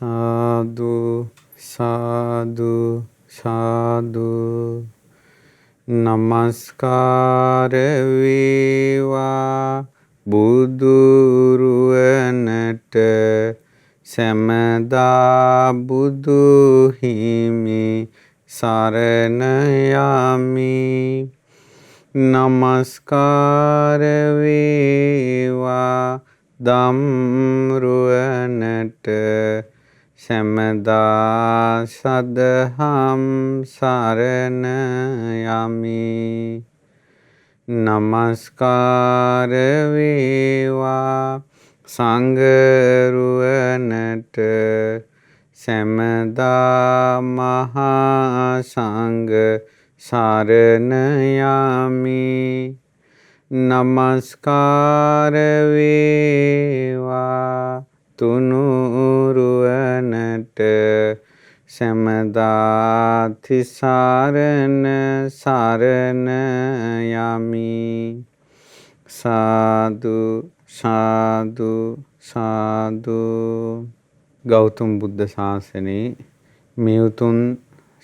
සාදු සාදු සාදු නමස්කාර වේවා බුදුරුවනට සැමදා බුදු හිමි සරණ යමි. නමස්කාර වේවා ධම්රුවනට සැමදා සදහම් සරණ යමි. නමස්කාර වේවා සංඝරුවනට සැමදා මහා සංඝ සරණ යමි. නමස්කාර වේවා තුනුරුවනට සැමදා තිසරණ සරණ යමි. සාදු සාදු සාදු. ගෞතම බුද්ධ ශාසනයේ මේ උතුම්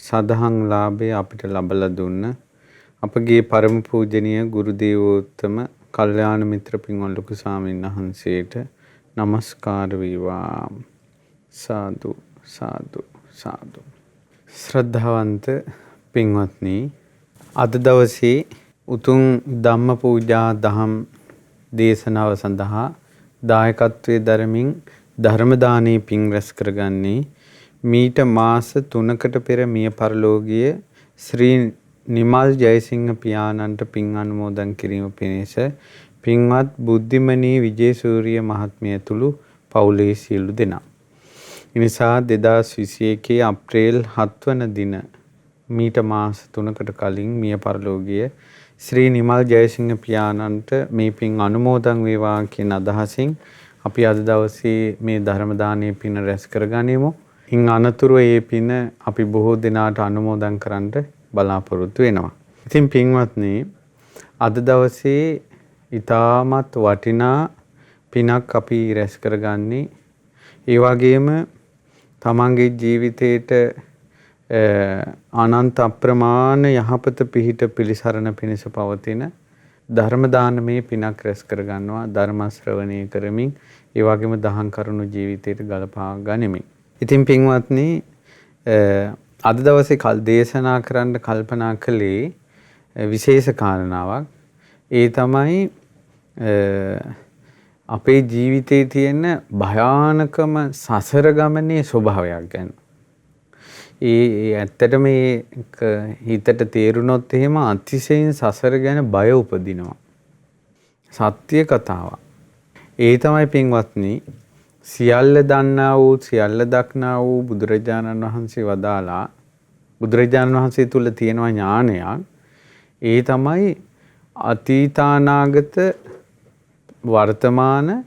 සදහම් ලාභය අපිට ලබලා දුන්න අපගේ පරම පූජනීය ගුරු දේවෝත්තම කල්යාණ මිත්‍ර පින්වත් ලොකු ස්වාමීන් වහන්සේට නමස්කාර වේවා. සාදු සාදු සාදු. ශ්‍රද්ධාවන්ත පින්වත්නි, අද දවසේ උතුම් ධම්ම පූජා දහම් දේශනාව සඳහා දායකත්වයේ දරමින් ධර්ම දානයේ පින් රැස් කරගන්නේ මීට මාස 3කට පෙර මිය පරලෝකීය ශ්‍රී නිමල් ජයසිංහ පියාණන්ට පින් අනුමෝදන් කිරීම පිණිස පින්වත් බුද්ධිමනී විජේසූරිය මහත්මිය ඇතුළු පවුලේ සියලු දෙනා. එනිසා 2021 අප්‍රේල් 7 වන දින මීට මාස 3කට කලින් මිය පරලෝකීය ශ්‍රී නිමල් ජයසිංහ පියාණන්ට මේ පින් අනුමෝදන් වේවා කියන අදහසින් අපි අද දවසේ මේ ධර්ම දානයේ පින රැස් කරගනිමු. ඉන් අනතුරු මේ පින අපි බොහෝ දිනාට අනුමෝදන් කරන්න බලාපොරොත්තු වෙනවා. ඉතින් පින්වත්නි, අද දවසේ ඊටමත් වටිනා පිනක් අපි රැස් කරගන්නේ. ඒ වගේම තමන්ගේ ජීවිතේට අනන්ත අප්‍රමාණ යහපත පිහිට පිළිසරණ පිණිස පවතින ධර්ම දානමේ පිනක් රැස් කරගන්නවා. ධර්ම ශ්‍රවණය කරමින් ඒ වගේම දහම් කරුණු ජීවිතයට ගලපා ගනිමින්. ඉතින් පින්වත්නි, අද දවසේ දේශනා කරන්න කල්පනා කළේ විශේෂ කාරණාවක්. ඒ තමයි අපේ ජීවිතයේ තියෙන භයානකම සසර ගමනේ ස්වභාවයක් ගැන. ඇත්තටම මේක හිතට තේරුනොත් එහෙම අතිශයින් සසර ගැන බය උපදිනවා. සත්‍ය කතාවක්. ඒ තමයි පින්වත්නි, සියල්ල දන්නා වූ සියල්ල දක්නා වූ බුදුරජාණන් වහන්සේ වදාලා බුදුරජාණන් වහන්සේ තුල තියෙනවා ඥානයක්. ඒ තමයි අතීතානාගත වර්තමාන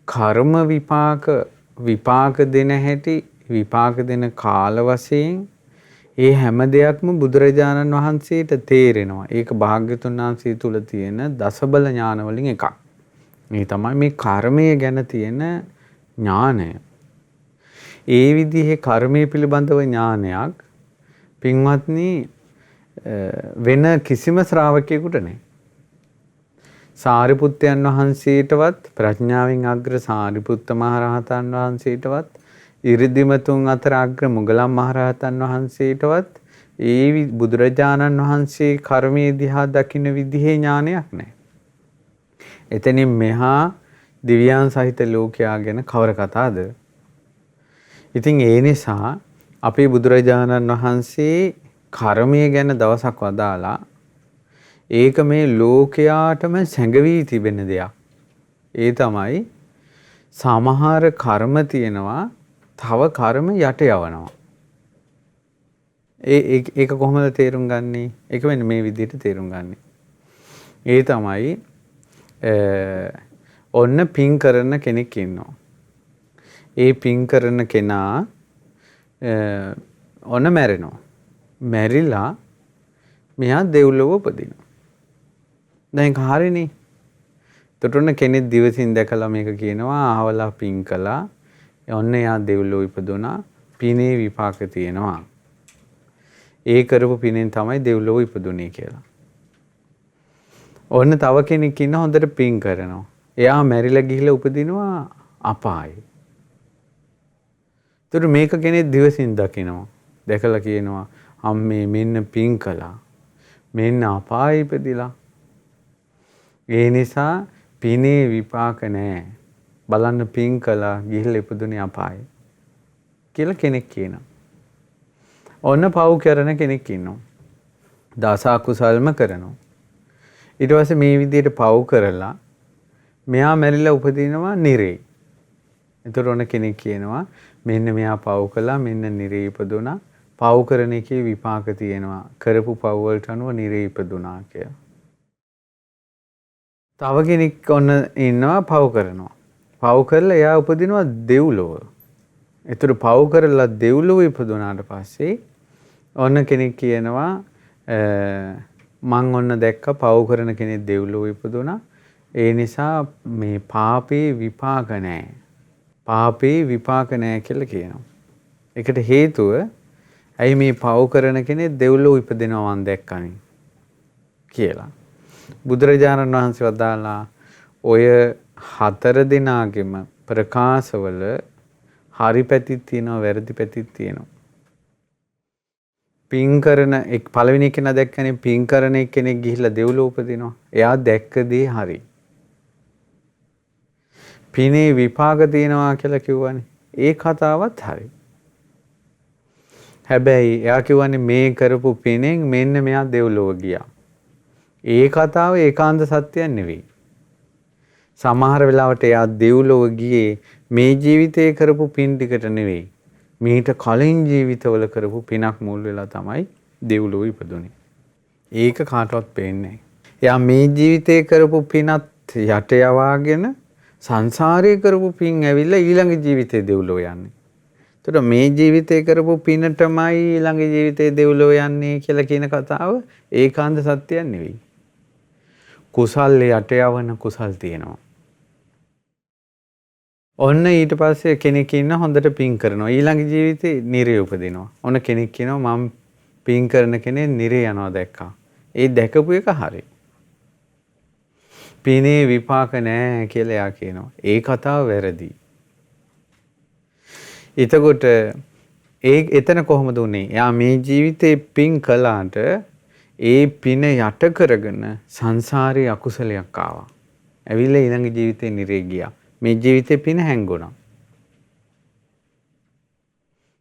කර්ම විපාක දෙන හැටි, විපාක දෙන කාල වශයෙන් ඒ හැම දෙයක්ම බුදුරජාණන් වහන්සේට තේරෙනවා. ඒක භාග්‍යතුන් වහන්සේ තුල තියෙන දසබල ඥාන වලින් එකක්. මේ තමයි මේ කර්මය ගැන තියෙන ඥානය. ඒ විදිහේ කර්මය පිළිබඳව ඥානයක් පින්වත්නි වෙන කිසිම ශ්‍රාවකයෙකුට නැහැ. සාරිපුත්තයන් වහන්සේටවත්, ප්‍රඥාවෙන් අග්‍ර සාරිපුත්ත මහරහතන් වහන්සේටවත්, ඉරිදිමතුන් අතර අග්‍ර මුගලන් මහරහතන් වහන්සේටවත් ඒ බුදුරජාණන් වහන්සේ කර්මයේ දිහා දකින්න විදිහේ ඥානයක් නැහැ. එතනින් මෙහා දිව්‍යයන් සහිත ලෝකයා ගැන කවර කතාද? ඉතින් ඒ නිසා අපේ බුදුරජාණන් වහන්සේ කර්මය ගැන දවසක් වදාලා ඒක මේ ලෝකයාටම සැඟවී තිබෙන දෙයක්. ඒ තමයි සමහර කර්ම තියෙනවා, තව කර්ම යට යවනවා. ඒක කොහොමද තේරුම් ගන්නෙ? ඒක මෙන්න මේ විදිහට තේරුම් ගන්නෙ. ඒ තමයි ඔන්න පින් කරන කෙනෙක් ඉන්නවා. ඒ පින් කරන කෙනා ඔන්න මැරෙනවා. මැරිලා මෙයා දෙව්ලොව උපදිනවා. දැන් හරිනේ. එතකොට කෙනෙක් දිවසින් දැකලා මේක කියනවා අහවලා පින් කළා ඔන්න එයා දෙව්ලොව ඉපදුනා. පිනේ විපාක තියෙනවා. ඒ කරපු පිනෙන් තමයි දෙව්ලොව ඉපදුනේ කියලා. ඔන්න තව කෙනෙක් ඉන්න හොඳට පින් කරනවා. එයා මැරිලා ගිහිල්ලා උපදිනවා අපායේ. ඒතර මේක කෙනෙක් දිවසින් දකිනවා. දැකලා කියනවා අම්මේ මෙන්න පින් කළා. මෙන්න අපායේ ඉපදිලා. ඒ නිසා පිනේ විපාක නැහැ. බලන්න පින් කළා ගිහිල්ලා ඉපදුනේ අපායේ. කියලා කෙනෙක් කියනවා. ඔන්න පව් කරන කෙනෙක් ඉන්නවා. දස අකුසල්ම කරනවා. ඊට පස්සේ මේ විදිහට පව් කරලා මෙයා මැරිලා උපදිනවා නිරේ. එතකොට ඔන්න කෙනෙක් කියනවා මෙන්න මෙයා පව් කළා මෙන්න නිරේ ඉපදුනා. පව් කරන එකේ විපාක තියෙනවා. කරපු පව් වලට අනුව නිරේ ඉපදුනා කියලා. තව කෙනෙක් ඔන්න ඉන්නවා පව් කරනවා. පව් කරලා එයා උපදිනවා දෙව්ලොව. ඒතර පව් කරලා දෙව්ලොව ඉපදුනාට පස්සේ ඔන්න කෙනෙක් කියනවා මං ඔන්න දැක්ක පව් කරන කෙනෙක් දෙව්ලොව ඉපදුනා. ඒ නිසා මේ පාපේ විපාක නැහැ. පාපේ විපාක නැහැ කියලා කියනවා. ඒකට හේතුව ඇයි මේ පව් කරන කෙනෙක් දෙව්ලොව ඉපදෙනවා මං දැක්කනේ කියලා. බුදුරජාණන් වහන්සේ වදාලා ඔය 4 දෙනාගෙම ප්‍රකාශවල හරි පැතිත් තියෙනවා වැරදි පැතිත් තියෙනවා. පින් කරන පළවෙනි කෙනා දැක්කනේ පින් කරන කෙනෙක් ගිහිල්ලා දෙව්ලොව උපදිනවා. එයා දැක්ක දේ හරි. පිනේ විපාක තියෙනවා කියලා කිව්වනේ. ඒ කතාවත් හරි. හැබැයි එයා කිව්වනේ මේ කරපු පිනෙන් මෙන්න මෙයා දෙව්ලොව ගියා. ඒ කතාව ඒකාන්ත සත්‍යයක් නෙවෙයි. සමහර වෙලාවට එයා දෙව්ලොව ගියේ මේ ජීවිතේ කරපු පින් ටිකට නෙවෙයි. මීට කලින් ජීවිතවල කරපු පිනක් මුල් වෙලා තමයි දෙව්ලොව ඉපදුනේ. ඒක කාටවත් පේන්නේ නැහැ. එයා මේ ජීවිතේ කරපු පිනත් යට යවාගෙන සංසාරේ කරපු පින් ඇවිල්ලා ඊළඟ ජීවිතේ දෙව්ලොව යන්නේ. එතකොට මේ ජීවිතේ කරපු පිනටමයි ඊළඟ ජීවිතේ දෙව්ලොව යන්නේ කියලා කියන කතාව ඒකාන්ත සත්‍යයක් නෙවෙයි. කුසල් යට යවන කුසල් තියෙනවා. ඔන්න ඊට පස්සේ කෙනෙක් ඉන්න හොඳට පින් කරනවා. ඊළඟ ජීවිතේ නිරේ උපදිනවා. ඔන්න කෙනෙක් කියනවා මම පින් කරන කෙනෙක් නිරේ යනවා දැක්කා. ඒ දැකපු එක හරි. පිනේ විපාක නැහැ කියලා එයා කියනවා. ඒ කතාව වැරදි. එතකොට එතන කොහොමද උනේ? එයා මේ ජීවිතේ පින් කළාට ඒ පින යට කරගෙන සංසාරේ අකුසලයක් ආවා. ඇවිල්ලා ඊළඟ ජීවිතේ නිරේ ගියා. මේ ජීවිතේ පින හැංගුණා.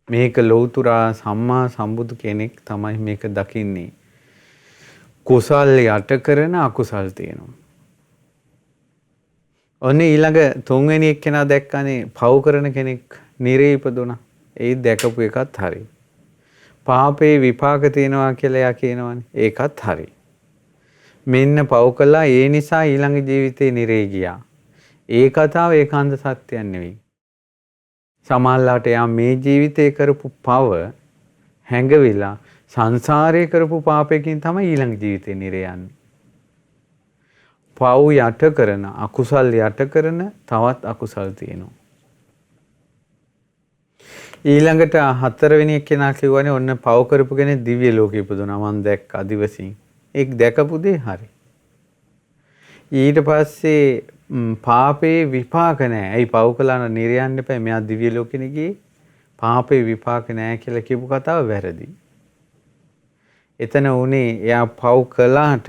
මේක ලෞතුරා සම්මා සම්බුදු කෙනෙක් තමයි මේක දකින්නේ. කුසල් යට කරන අකුසල් තියෙනවා. ඔන්න ඊළඟ තුන්වෙනි එක්කෙනා දැක්කනේ පව් කරන කෙනෙක් නිරේ ඉපදුණා. ඒ දැකපු එකත් හරි. පාපේ විපාක තියෙනවා කියලා එයා කියනවනේ. ඒකත් හරි. මෙන්න පව් කළා ඒ නිසා ඊළඟ ජීවිතේ නිරේ ගියා. ඒ කතාව ඒකාන්ත සත්‍යයක් නෙවෙයි. සමහරවිට එයා මේ ජීවිතේ කරපු පව හැඟවිලා සංසාරේ කරපු පාපයකින් තමයි ඊළඟ ජීවිතේ නිරේ යන්නේ. පව් යට කරන අකුසල් යට කරන තවත් අකුසල් තියෙනවා. ඊළඟට 4 වෙනි එක්කෙනා කිව්වනේ ඔන්න පව් කරපු කෙනෙක් දිව්‍ය ලෝකෙ ඉපදුනා මම දැක්කා දිවසින්. ඒක දැකපු දේ හරි. ඊට පස්සේ පාපේ විපාක නැහැ. ඇයි පව් කළා නම් නිරේ යන්න එපා. මෙයා දිව්‍ය ලෝකෙනේ ගියේ. පාපේ විපාක නැහැ කියලා කියපු කතාව වැරදි. එතන උනේ එයා පව් කළාට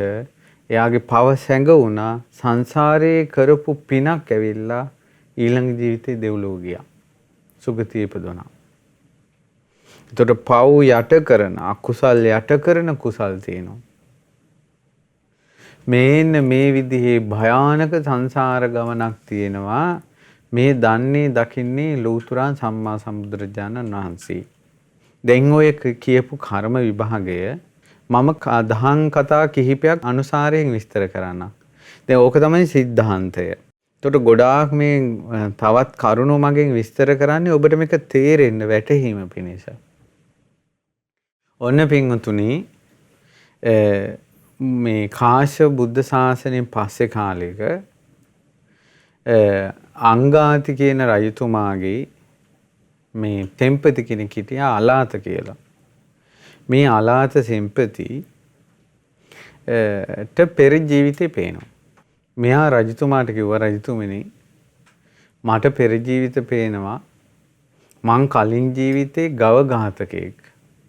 එයාගේ පව සැඟ වුණා සංසාරේ කරපු පිනක් ඇවිල්ලා ඊළඟ ජීවිතේ දෙව්ලොව ගියා. සුගතිය ඉපදුණා. එතකොට පව් යට කරන අකුසල් යට කරන කුසල් තියෙනවා. මේන්න මේ විදිහේ භයානක සංසාර ගමනක් තියෙනවා. මේ දන්නේ දකින්නේ ලෞතුරා සම්මා සම්බුදුරජාණන් වහන්සේ. දැන් ඔය කියපු කර්ම විභාගය මම දහම් කතා කිහිපයක් අනුසාරයෙන් විස්තර කරන්නම්. දැන් ඕක තමයි සිද්ධාන්තය. එතකොට ගොඩාක් මේ තවත් කරුණු මගෙන් විස්තර කරන්නේ ඔබට මේක තේරෙන්න වැටහීම පිණිස. ඔන්න පින්වතුනි මේ කාශ්‍යප බුද්ධ ශාසනයෙන් පස්සේ කාලෙක අංගාති කියන රජතුමාගේ මේ තෙම්පති කෙනෙක් හිටියා අලාත කියලා. මේ අලාත සෙම්පති පෙර ජීවිතේ පේනවා. මෙයා රජතුමාට කිව්වා රජතුමනි මට පෙර ජීවිත පේනවා මං කලින් ජීවිතේ ගව ඝාතකයෙක්.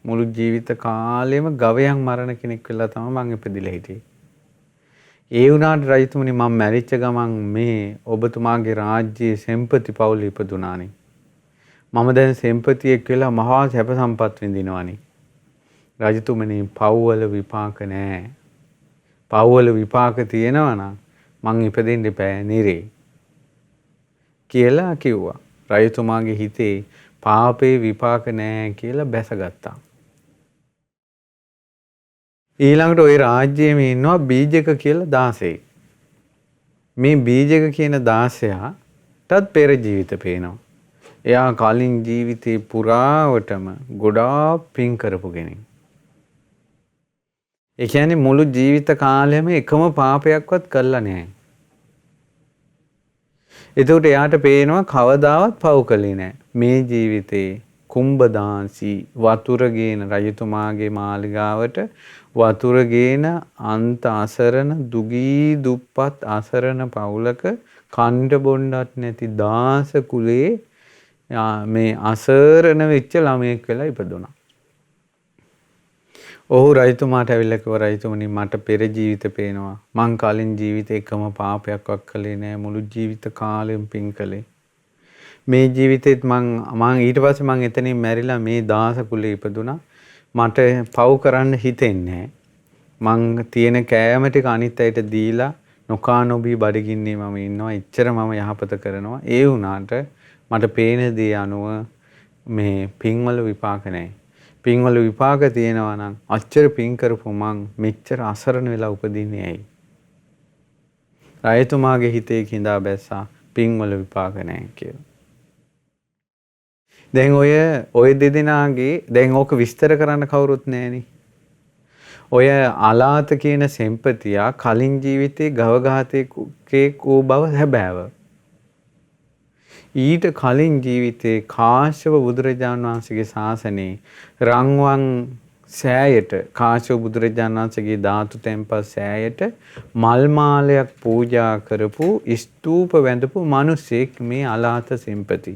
මුළු ජීවිත කාලෙම ගවයන් මරණ කෙනෙක් වෙලා තමයි මං ඉපදිලා හිටියේ. ඒ වුණාට රජතුමනි මම මැරිච්ච ගමන් මේ ඔබතුමාගේ රාජ්‍යයේ සෙම්පති පවුල ඉපදුනානේ. මම දැන් සෙම්පතියෙක් වෙලා මහා සැප සම්පත් විඳිනවානේ. රජතුමනි පව්වල විපාක නැහැ. පව්වල විපාක තියෙනවා නම් මං ඉපදෙන්න බෑ නිරේ කියලා කිව්වා. රජතුමාගේ හිතේ පාපේ විපාක නැහැ කියලා බැසගත්තා. ඊළඟට ওই රාජ්‍යයේම ඉන්නවා බීජක කියලා දාසෙක්. මේ බීජක කියන දාසයාටත් පෙර ජීවිත පේනවා. එයා කලින් ජීවිතේ පුරාවටම ගොඩාක් පින් කරපු කෙනෙක්. ඒ කියන්නේ මුළු ජීවිත කාලෙම එකම පාපයක්වත් කළා නැහැ. එතකොට එයාට පේනවා කවදාවත් පව් කළේ නැහැ. මේ ජීවිතේ කුම්භදාසී වතුර ගේන රජතුමාගේ මාලිගාවට වතුර ගේන අන්ත අසරණ දුගී දුප්පත් අසරණ පවුලක කණ්ඩ බොණ්ඩත් නැති දාස කුලේ මේ අසරණ වෙච්ච ළමයෙක් වෙලා ඉපදුණා. ඔහු රජතුමාට ඇවිල්ලා කිව්වා රජතුමනි මට පෙර ජීවිත පේනවා. මං කලින් ජීවිතේ එකම පාපයක්වත් කළේ නෑ. මුළු ජීවිත කාලෙම පින් කළේ. මේ ජීවිතේත් මං ඊට පස්සේ මං එතනින් මැරිලා මේ දාස කුලේ ඉපදුණා. මට පව් කරන්න හිතෙන්නේ නෑ. මං තියෙන කෑම ටික අනිත් අයට දීලා නොකා නොබී බඩගින්නේ මම ඉන්නවා. එච්චර මම යහපත කරනවා. ඒ වුණාට මට පේන දේ අනුව මේ පින්වල විපාක නෑ. පින්වල විපාක තියෙනවා නම් අච්චර පින් කරපු මං මෙච්චර අසරණ වෙලා උපදින්නේ ඇයි? රජතුමාගේ හිතේ කිඳා බැස්සා පින්වල විපාක නැහැ කියලා. දැන් ඔය දෙදෙනාගේ දැන් ඕක විස්තර කරන්න කවුරුත් නැහෙනේ. ඔය අලාත කියන සෙම්පතියා කලින් ජීවිතේ ගව ඝාතකයෙක් වූ බව හැබෑව. ඊට කලින් ජීවිතේ කාශ්‍යප බුදුරජාණන් වහන්සේගේ ශාසනයේ රන්වන් සෑයට කාශ්‍යප බුදුරජාණන් වහන්සේගේ ධාතු තැන්පත් සෑයට මල් මාලයක් පූජා කරපු ස්තූප වැඳපු මිනිසෙක් මේ අලාත සෙම්පති.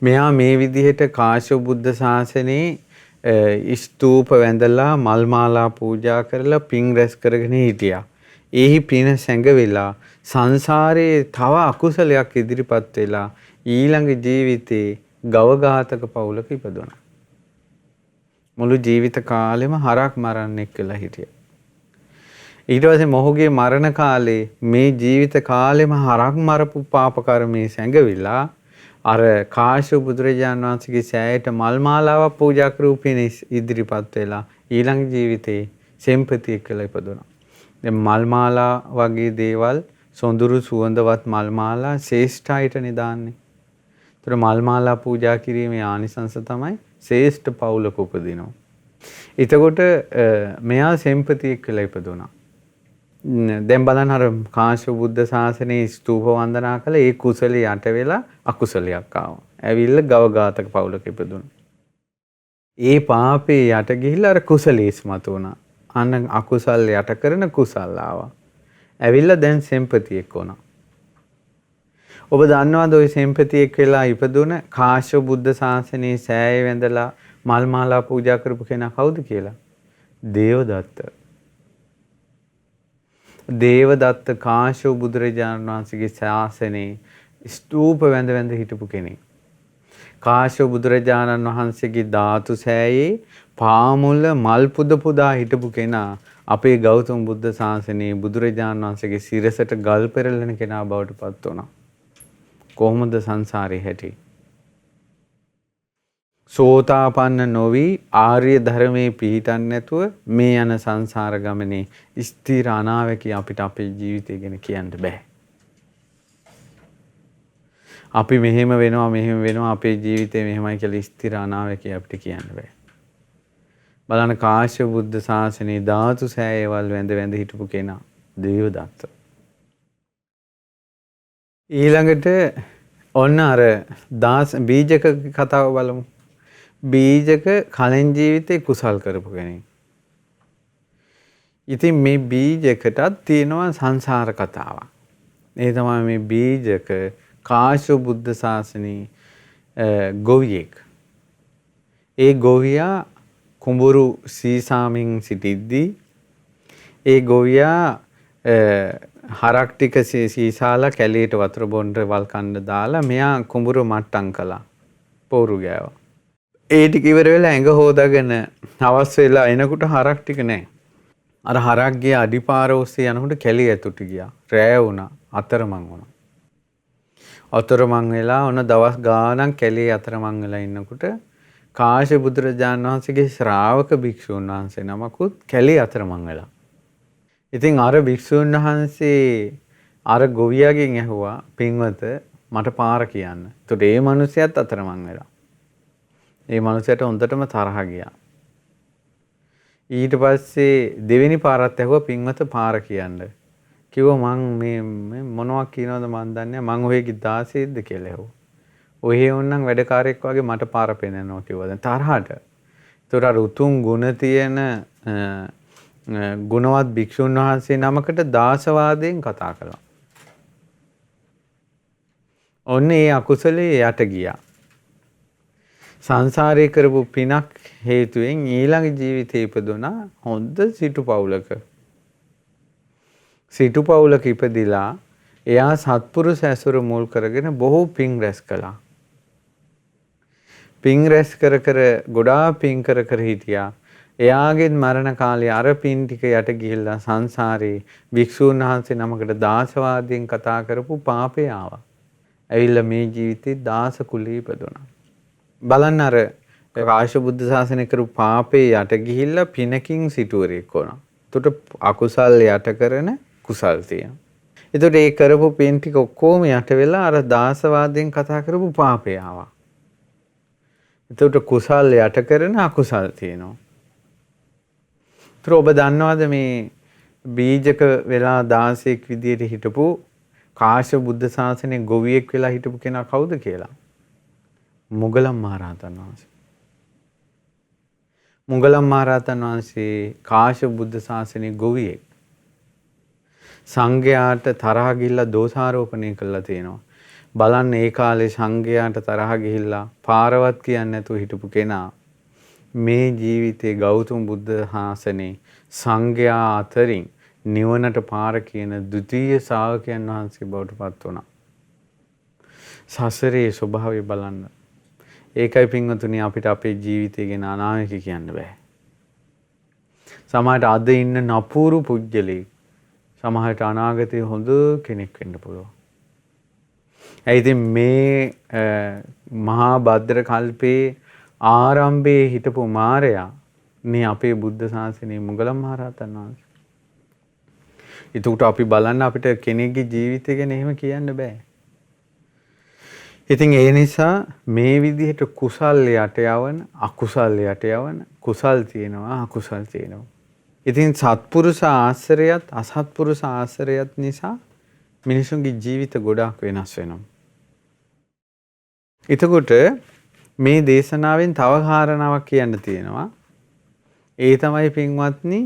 මෙයා මේ විදිහට කාශ්‍යප බුද්ධ ශාසනයේ ස්තූප වැඳලා මල් මාලා පූජා කරලා පින් රැස් කරගෙන හිටියා. එහි පින සැඟවිලා සංසාරයේ තව අකුසලයක් ඉදිරිපත් වෙලා ඊළඟ ජීවිතේ ගව ඝාතක පවුලක ඉපදුණා. මුළු ජීවිත කාලෙම හරක් මරන්නෙක් කියලා හිටියා. ඊට පස්සේ මොහුගේ මරණ කාලේ මේ ජීවිත කාලෙම හරක් මරපු පාප කර්මයේ සැඟවිලා අර කාශ්‍යප බුදුරජාණන් වහන්සේගේ සෑයට මල් මාලාවක් පූජා කරපු පින ඉදිරිපත් වෙලා ඊළඟ ජීවිතේ සෙම්පතියෙක් කියලා ඉපදුණා. දැන් මල් මාලා වගේ දේවල් සොඳුරු සුවඳවත් මල් මාලා ශ්‍රේෂ්ඨයිට නිදාන්නේ. ඒතර මල් මාලා පූජා කිරීමේ ආනිසංස තමයි ශ්‍රේෂ්ඨ පවුලක උපදිනවා. එතකොට මෙයා සෙම්පතියෙක් කියලා ඉපදුණා. දැන් බලන්න අර කාශ්‍යප බුද්ධ ශාසනයේ ස්තූප වන්දනා කළ ඒ කුසලයේ යට වෙලා අකුසලයක් ආවා. ඇවිල්ලා ගව ඝාතක පවුලක ඉපදුණා. ඒ පාපේ යට ගිහිල්ලා අර කුසලයේස් මතුණා. අන්න අකුසල් යට කරන කුසල් ආවා. ඇවිල්ලා දැන් සෙම්පතියෙක් වුණා. ඔබ දන්නවද ওই සෙම්පතියෙක් වෙලා ඉපදුන කාශ්‍යප බුද්ධ ශාසනයේ සෑය වැඳලා මල් මාලා පූජා කරපු කෙනා කවුද කියලා? දේවදත්ත. දේවදත්ත කාශ්‍යප බුදුරජාණන් වහන්සේගේ ශාසනයේ ස්තූප වැඳ වැඳ හිටපු කෙනෙක්. කාශ්‍යප බුදුරජාණන් වහන්සේගේ ධාතු සෑයේ පාමුල මල් පුද පුදා හිටපු කෙනා අපේ ගෞතම බුද්ධ ශාසනයේ බුදුරජාණන් වහන්සේගේ සිරසට ගල් පෙරලන කෙනා බවට පත් වුණා. කොහොමද සංසාරේ හැටි? සෝතාපන්න නොවි ආර්ය ධර්මයේ පිහිටන් නැතුව මේ යන සංසාර ගමනේ ස්ථිර අනාවැකී අපිට අපේ ජීවිතය ගැන කියන්න බෑ. අපි මෙහෙම වෙනවා අපේ ජීවිතේ මෙහෙමයි කියලා ස්ථිර අනාවැකී අපිට කියන්න බෑ. බලන්න කාශ්‍යප බුද්ධ ශාසනයේ ධාතු සෑයවල් වැඳ වැඳ හිටපු කෙනා දේවදත්ත. ඊළඟට ඔන්න අර දාස බීජක කතාව බලමු. බීජක කලින් ජීවිතේ කුසල් කරපු කෙනෙක්. ඉතින් මේ බීජකටත් තියෙනවා සංසාර කතාවක්. ඒ තමයි මේ බීජක කාශ්‍යප බුද්ධ ශාසනයේ ගොවියෙක්. ඒ ගොවියා කුඹුරු සීසාමින් සිටිද්දී ඒ ගොවියා හරක් ටික සීසාලා කැලේට වතුර බොන්න වල් කන්න දාලා මෙයා කුඹුරු මට්ටම් කළා. පෝරු ගෑවා. ඒ ටික ඉවර වෙලා ඇඟ හොදාගෙන හවස් වෙලා එනකොට හරක් ටික නැහැ. අර හරක් ගිය අඩිපාර ඔස්සේ යනකොට කැලේ ඇතුළට ගියා. රෑ වුණා. අතරමං වුණා. අතරමං වෙලා ඔන්න දවස් ගාණක් කැලේ අතරමං වෙලා ඉන්නකොට කාශ්‍යප බුදුරජාණන් වහන්සේගේ ශ්‍රාවක භික්ෂුන් වහන්සේ නමකුත් කැලේ අතරමං වෙලා. ඉතින් අර භික්ෂුන් වහන්සේ අර ගොවියාගෙන් ඇහුවා පින්වත මට පාර කියන්න. ඒතකොට ඒ මිනිහයාත් අතරමං වෙලා. ඒ මිනිහයාට හොඳටම තරහ ගියා. ඊට පස්සේ දෙවෙනි පාරත් ඇහුවා පින්වත පාර කියන්න. කිව්වා මං මේ මොනවා කියනවද මන් දන්නේ මං ඔහේ 16ද කියලා ඇහුවා. ඔහේ වුණනම් වැඩකාරයෙක් වගේ මට පාර පෙන්නනවා කිව්වා. දැන් තරහට. ඒතකොට අර උතුම් ගුණ තියෙන ගුණවත් භික්ෂුන් වහන්සේ නමකට දාසවාදයෙන් කතා කළා. ඔන්න ඒ අකුසලයේ යට ගියා. සංසාරේ කරපු පිනක් හේතුවෙන් ඊළඟ ජීවිතේ ඉපදුනා හොඳ සිටු පවුලක. සිටු පවුලක ඉපදිලා එයා සත්පුරුෂ ඇසුර මුල් කරගෙන බොහෝ පින් රැස් කළා. පින් රැස් කර කර ගොඩාක් පින් කර කර හිටියා. එයාගේ මරණ කාලේ අර පින් ටික යට ගිහිල්ලා සංසාරේ වික්ෂුන් වහන්සේ නමකට දාසවාදයෙන් කතා කරපු පාපේ ආවා. ඇවිල්ලා මේ ජීවිතේ දාස කුලී ඉපදුණා. බලන්න අර කාශ්‍යප බුද්ධ ශාසනය කරපු පාපේ යට ගිහිල්ලා පිනකින් සිටුවරෙක් වුණා. එතකොට අකුසල් යට කරන කුසල් තියෙනවා. එතකොට ඒ කරපු පින් ටික ඔක්කොම යට වෙලා අර දාසවාදයෙන් කතා කරපු පාපේ ආවා. එතකොට කුසල් යට කරන අකුසල් තියෙනවා. ඔබ දන්නවද මේ බීජක වෙලා 16ක් විදියට හිටපු කාශ්‍යප බුද්ධ ශාසනයේ ගොවියෙක් වෙලා හිටපු කෙනා කවුද කියලා? මුගලන් මහරහතන් වහන්සේ. මුගලන් මහරහතන් වහන්සේ කාශ්‍යප බුද්ධ ශාසනයේ ගොවියෙක්. සංඝයාට තරහ ගිහිල්ලා දෝෂාරෝපණය කළා තියෙනවා. බලන්න ඒ කාලේ සංඝයාට තරහ ගිහිල්ලා පාරවත් කියන්නේ නැතුව හිටපු කෙනා මේ ජීවිතේ ගෞතම බුද්ධ ශාසනේ සංඝයා අතරින් නිවනට පාර කියන ද්විතීය ශ්‍රාවකයන් වහන්සේ බවට පත් වුණා. සසරේ ස්වභාවය බලන්න. ඒකයි පින්වතුනි අපිට අපේ ජීවිතය ගැන අනාවැකි කියන්න බෑ. සමහරට අද ඉන්න නපුරු පුජ්‍යලෙක් සමහරට අනාගතයේ හොඳ කෙනෙක් වෙන්න පුළුවන්. ඒ ඉතින් මේ මහා භද්‍ර කල්පේ ආරම්භයේ හිටපු මාරයා මේ අපේ බුද්ධ ශාසනයේ මුගලන් මහරහතන් වහන්සේ. ඒකට අපි බලන්න අපිට කෙනෙක්ගේ ජීවිතය ගැන එහෙම කියන්න බෑ. ඉතින් ඒ නිසා මේ විදිහට කුසල් යට යවන අකුසල් යට යවන කුසල් තියෙනවා අකුසල් තියෙනවා. ඉතින් සත්පුරුෂ ආශ්‍රයයත් අසත්පුරුෂ ආශ්‍රයයත් නිසා මිනිසුන්ගේ ජීවිත ගොඩාක් වෙනස් වෙනවා. එතකොට මේ දේශනාවෙන් තව කාරණාවක් කියන්න තියෙනවා. ඒ තමයි පින්වත්නි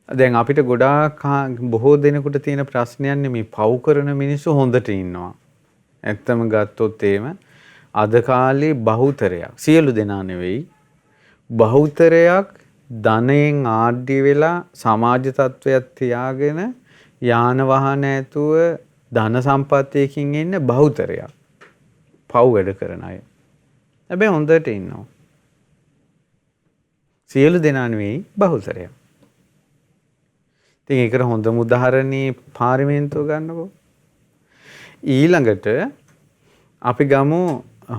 දැන් අපිට ගොඩාක් බොහෝ දෙනෙකුට තියෙන ප්‍රශ්නයන්නේ මේ පව් කරන මිනිස්සු හොඳට ඉන්නවා. ඇත්තම ගත්තොත් එහෙම අද කාලේ බහුතරයක් සියලු දෙනා නෙවෙයි බහුතරයක් ධනයෙන් ආඩ්‍ය වෙලා සමාජ තත්වයක් තියාගෙන යාන වාහන ඇතුව ධන සම්පත්තියකින් ඉන්න බහුතරයක් පව් වැඩ කරන අය. හැබැයි හොඳට ඉන්නවා. සියලු දෙනා නෙවෙයි බහුතරයක්. ඉතින් ඒකට හොඳම උදාහරණේ පාර්ලිමේන්තුව ගන්නකො. ඊළඟට අපි ගමු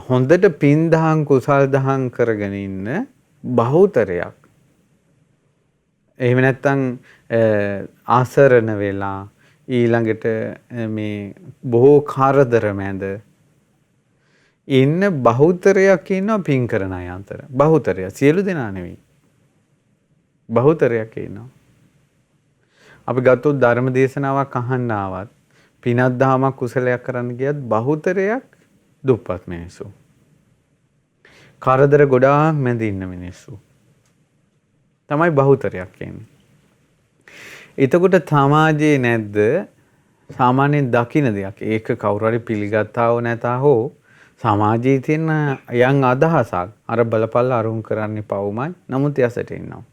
හොඳට පින් දහම් කුසල් දහම් කරගෙන ඉන්න බහුතරයක්. එහෙම නැත්නම් ආසරණ වෙලා ඊළඟට මේ බොහෝ කරදර මැද ඉන්න බහුතරයක් ඉන්නවා පින් කරන අය අතර. බහුතරයක් සියලු දෙනා නෙවෙයි. බහුතරයක් ඉන්නවා. අපි ගත්තොත් ධර්ම දේශනාවක් අහන්න ආවත් පිනක් දහමක් කුසලයක් කරන්න ගියත් බහුතරයක් දුප්පත් මිනිස්සු. කරදර ගොඩාක් මැද ඉන්න මිනිස්සු. තමයි බහුතරයක් කියන්නේ. එතකොට සමාජයේ නැද්ද සාමාන්‍යයෙන් දකින්න දෙයක්. ඒක කවුරු හරි පිළිගත්තා හෝ නැතා හෝ සමාජයේ තියෙන යම් අදහසක් අර බලපල්ල අරුම් කරන්නේ පවුමයි. නමුත් යසට ඉන්නවා.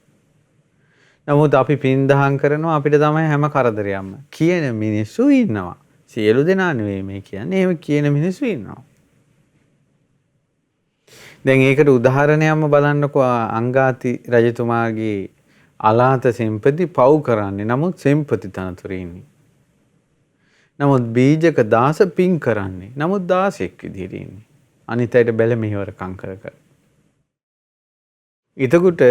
නමුත් අපි පින් දහම් කරනවා අපිට තමයි හැම කරදරයක්ම කියන මිනිස්සු ඉන්නවා. සියලු දෙනා නෙවෙයි මේ කියන්නේ. එහෙම කියන මිනිස්සු ඉන්නවා. දැන් ඒකට උදාහරණයක්ම බලන්නකෝ අංගාති රජතුමාගේ අලාත සෙම්පති පව් කරන්නේ. නමුත් සෙම්පති තනතුරේ ඉන්නේ. නමුත් බීජක දාස පින් කරන්නේ. නමුත් දාසෙක් විදිහට ඉන්නේ. අනිත් අයට බැල මෙහෙවරකම් කර කර. එතකොට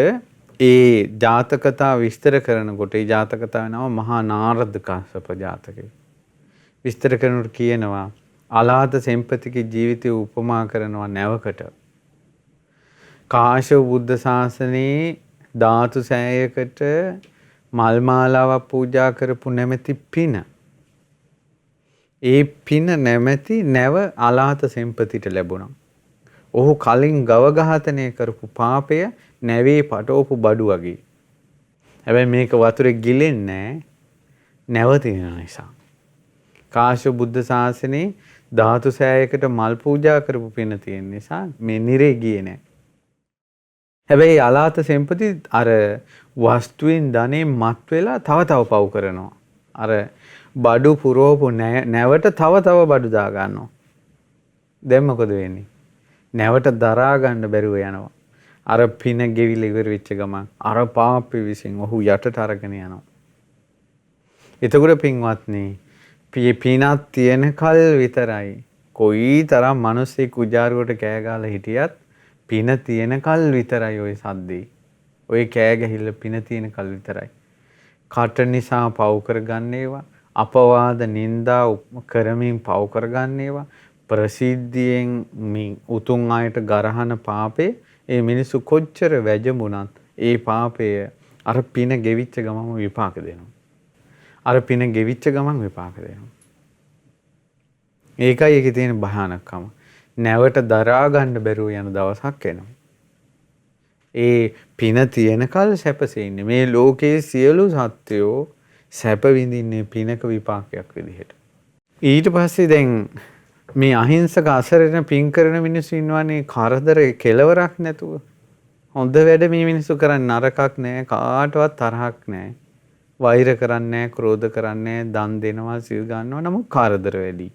ඒ ජාතකතා විස්තර කරනකොට ඒ ජාතකතාවේ නම මහා නාරද කාශ්‍යප ජාතකය. විස්තර කරනකොට කියනවා අලාත සෙම්පතිගේ ජීවිතය උපමා කරනවා නැවකට. කාශ්‍යප බුද්ධ ශාසනයේ ධාතු සෑයකට මල් මාලාවක් පූජා කරපු නැමැති පින. ඒ පින නැමැති නැව අලාත සෙම්පතිට ලැබුණා. ඔහු කලින් ගව ඝාතනය කරපු පාපය නැවේ පටවපු බඩු වගේ. හැබැයි මේක වතුරේ ගිලෙන්නේ නැව තියෙන නිසා. කාශ්‍යප බුද්ධ ශාසනයේ ධාතු සෑයකට මල් පූජා කරපු පින තියෙන නිසා මේ නිරේ ගියේ නැහැ. හැබැයි අලාත සෙම්පති අර වස්තුවෙන් ධනෙ මත් වෙලා තව තව පව් කරනවා. අර බඩු පුරවපු නැවට තව තව බඩු දා ගන්නවා. දැන් මොකද වෙන්නේ? නැවට දරා ගන්න බැරුව යනවා. අර පින ගෙවිල ඉවර වෙච්ච ගමන් අර පාපෙ විසින් ඔහු යටට අරගෙන යනවා. එතකොට පින්වත්නි පිනක් තියෙන කල් විතරයි කොයි තරම් මිනිස්සෙක් උජාරුවට කෑ ගහලා හිටියත් පින තියෙන කල් විතරයි ওই සද්දේ. ওই කෑ ගැහිල්ල පින තියෙන කල් විතරයි. කට නිසා පව් කරගන්න ඒවා, අපවාද නින්දා කරමින් පව් කරගන්න ඒවා, ප්‍රසිද්ධියෙන් මේ උතුම් අයට ගරහන පාපේ ඒ මිනිස්සු කොච්චර වැජඹුණත් ඒ පාපය අර පින ගෙවිච්ච ගමම විපාක දෙනවා. අර පින ගෙවිච්ච ගමන් විපාක දෙනවා. ඒකයි ඒකේ තියෙන භයානකම. නැවට දරා ගන්න බැරුව යන දවසක් එනවා. ඒ පින තියෙන කල් සැපසේ ඉන්නේ. මේ ලෝකයේ සියලු සත්වයෝ සැප විඳින්නේ පිනක විපාකයක් විදිහට. ඊට පස්සේ දැන් මේ අහිංසක අසරණ පින් කරන මිනිස්සු ඉන්නවනේ කරදර කෙලවරක් නැතුව. හොඳ වැඩ මේ මිනිස්සු කරන්නේ නරකක් නෑ, කාටවත් තරහක් නෑ. වෛර කරන්නේ නෑ, ක්‍රෝධ කරන්නේ නෑ, දන් දෙනවා, සිල් ගන්නවා. නමුත් කරදර වැඩි.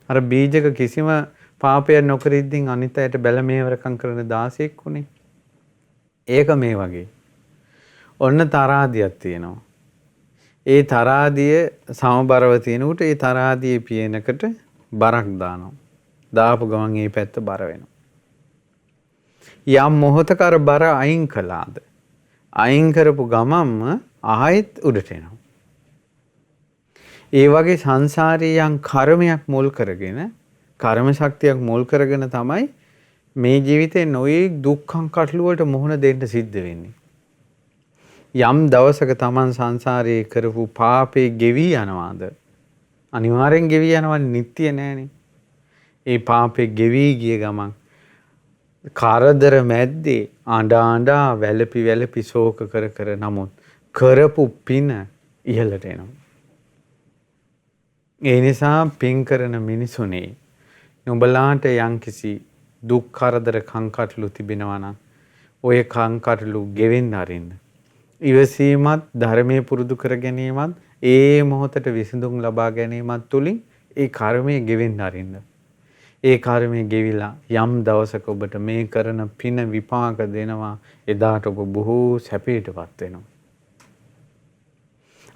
අර බීජක කිසිම පාපයක් නොකර ඉද්දින් අනිත් අයට බැල මේවරකම් කරන 16ක් උනේ. ඒක මේ වගේ. ඔන්න තරාදියක් තියෙනවා. ඒ තරාදිය සමබරව තියෙනකොට ඒ තරාදියේ පියනකට බරක් දානවා. දාපු ගමන් ඒ පැත්ත බර වෙනවා. යම් මොහොතක අර බර අයින් කළාද අයින් කරපු ගමන්ම ආයෙත් උඩට එනවා. ඒ වගේ සංසාරයේ යම් කර්මයක් මුල් කරගෙන කර්ම ශක්තියක් මුල් කරගෙන තමයි මේ ජීවිතේ නොයේ දුක්ඛං කටළු වලට මුහුණ දෙන්න සිද්ධ වෙන්නේ. යම් දවසක Taman සංසාරයේ කරපු පාපේ ගෙවි යනවාද? අනිවාර්යෙන් ගෙවි යනවා, නිට්ටිය නෑනේ. ඒ පාපේ ගෙවි ගිය ගමන් කරදර මැද්දේ අඬා වැළපි ශෝක කර නමුත් කරපු පින ඉහළට එනවා. ඒ නිසා පින් කරන මිනිසුනේ නුඹලාට යම්කිසි දුක් කරදර කංකටළු තිබෙනවා නම් ඔය කංකටළු ගෙවෙන්න අරින්න. ඉවසීමත් ධර්මයේ පුරුදු කර ගැනීමත් ඒ මොහොතට විසඳුම් ලබා ගැනීමත් තුලින් ඒ කර්මය ගෙවෙන්න අරින්න. ඒ කර්මය ගෙවිලා යම් දවසක ඔබට මේ කරන පින විපාක දෙනවා. එදාට ඔබ බොහෝ සැපයටපත් වෙනවා.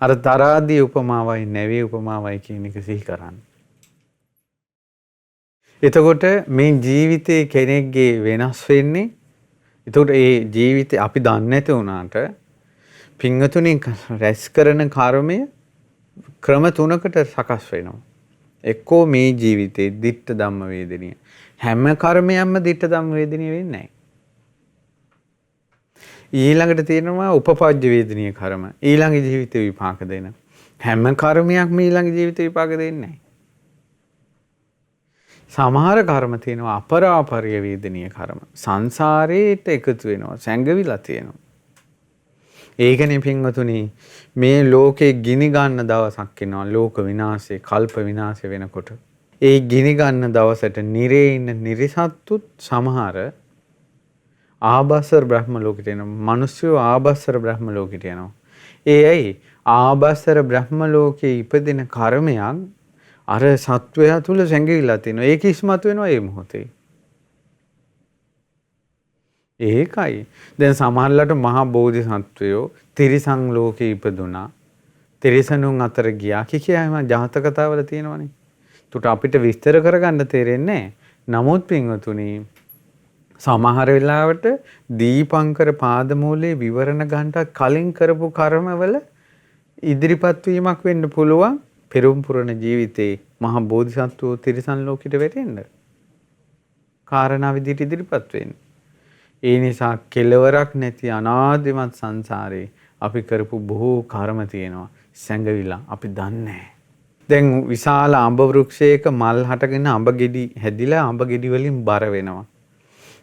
අර තරාදී උපමාවයි නැවේ උපමාවයි කියන එක සිහි කරන්න. එතකොට මේ ජීවිතේ කෙනෙක්ගේ වෙනස් වෙන්නේ. එතකොට ඒ ජීවිතේ අපි දන්නේ නැති වුණාට පින්වතුනි රැස් කරන කර්මය ක්‍රම තුනකට සකස් වෙනවා. එක්කෝ මේ ජීවිතේ ditta ධම්ම වේදනීය. හැම කර්මයක්ම ditta ධම්ම වේදනීය වෙන්නේ නැහැ. ඊළඟට තියෙනවා උපපජ්ජ වේදනීය කර්ම. ඊළඟ ජීවිතේ විපාක දෙන. හැම කර්මයක්ම ඊළඟ ජීවිතේ විපාක දෙන්නේ නැහැ. සමහර කර්ම තියෙනවා අපරාපරිය වේදනීය කර්ම. සංසාරේට එකතු වෙනවා, සැඟවිලා තියෙනවා. ඒකනේ පින්වතුනි මේ ලෝකේ ගිනි ගන්න දවසක් එනවා ලෝක විනාශේ, කල්ප විනාශේ වෙනකොට. ඒ ගිනි ගන්න දවසට නිරේ ඉන්න නිරිසත්තුත් සමහර ආභස්සර බ්‍රහ්ම ලෝකෙට එනවා. මිනිස්සු ආභස්සර බ්‍රහ්ම ලෝකෙට යනවා. ඒ ඇයි ආභස්සර බ්‍රහ්ම ලෝකේ ඉපදින කර්මයක් අර සත්වයා තුල සැඟවිලා තිනවා. ඒක ඉස්මතු වෙනවා ඒ මොහොතේ. ඒකයි. දැන් සමහරලාට මහා බෝධිසත්වයෝ තිරිසන් ලෝකේ ඉපදුනා. තිරිසනුන් අතර ගියා කියාම ජාතක කතාවල තියෙනවනේ. ඒකට අපිට විස්තර කරගන්න තේරෙන්නේ නමුත් පින්වතුනි සමහර වෙලාවට දීපංකර පාදමූලයේ විවරණ ගන්නට කලින් කරපු කර්මවල ඉදිරිපත් වීමක් වෙන්න පුළුවන් පෙරම් පුරණ ජීවිතේ මහා බෝධිසත්වෝ තිරිසන් ලෝකෙට වැටෙන්න. කාරණා විදිහට ඉදිරිපත් වෙන්නේ. ඒ නිසා කෙලවරක් නැති අනාදිමත් සංසාරේ අපි කරපු බොහෝ කර්ම තියෙනවා. සැඟවිලා අපි දන්නේ නැහැ. දැන් විශාල අඹ වෘක්ෂයක මල් හටගෙන අඹ ගෙඩි හැදිලා අඹ ගෙඩි වලින් බර වෙනවා.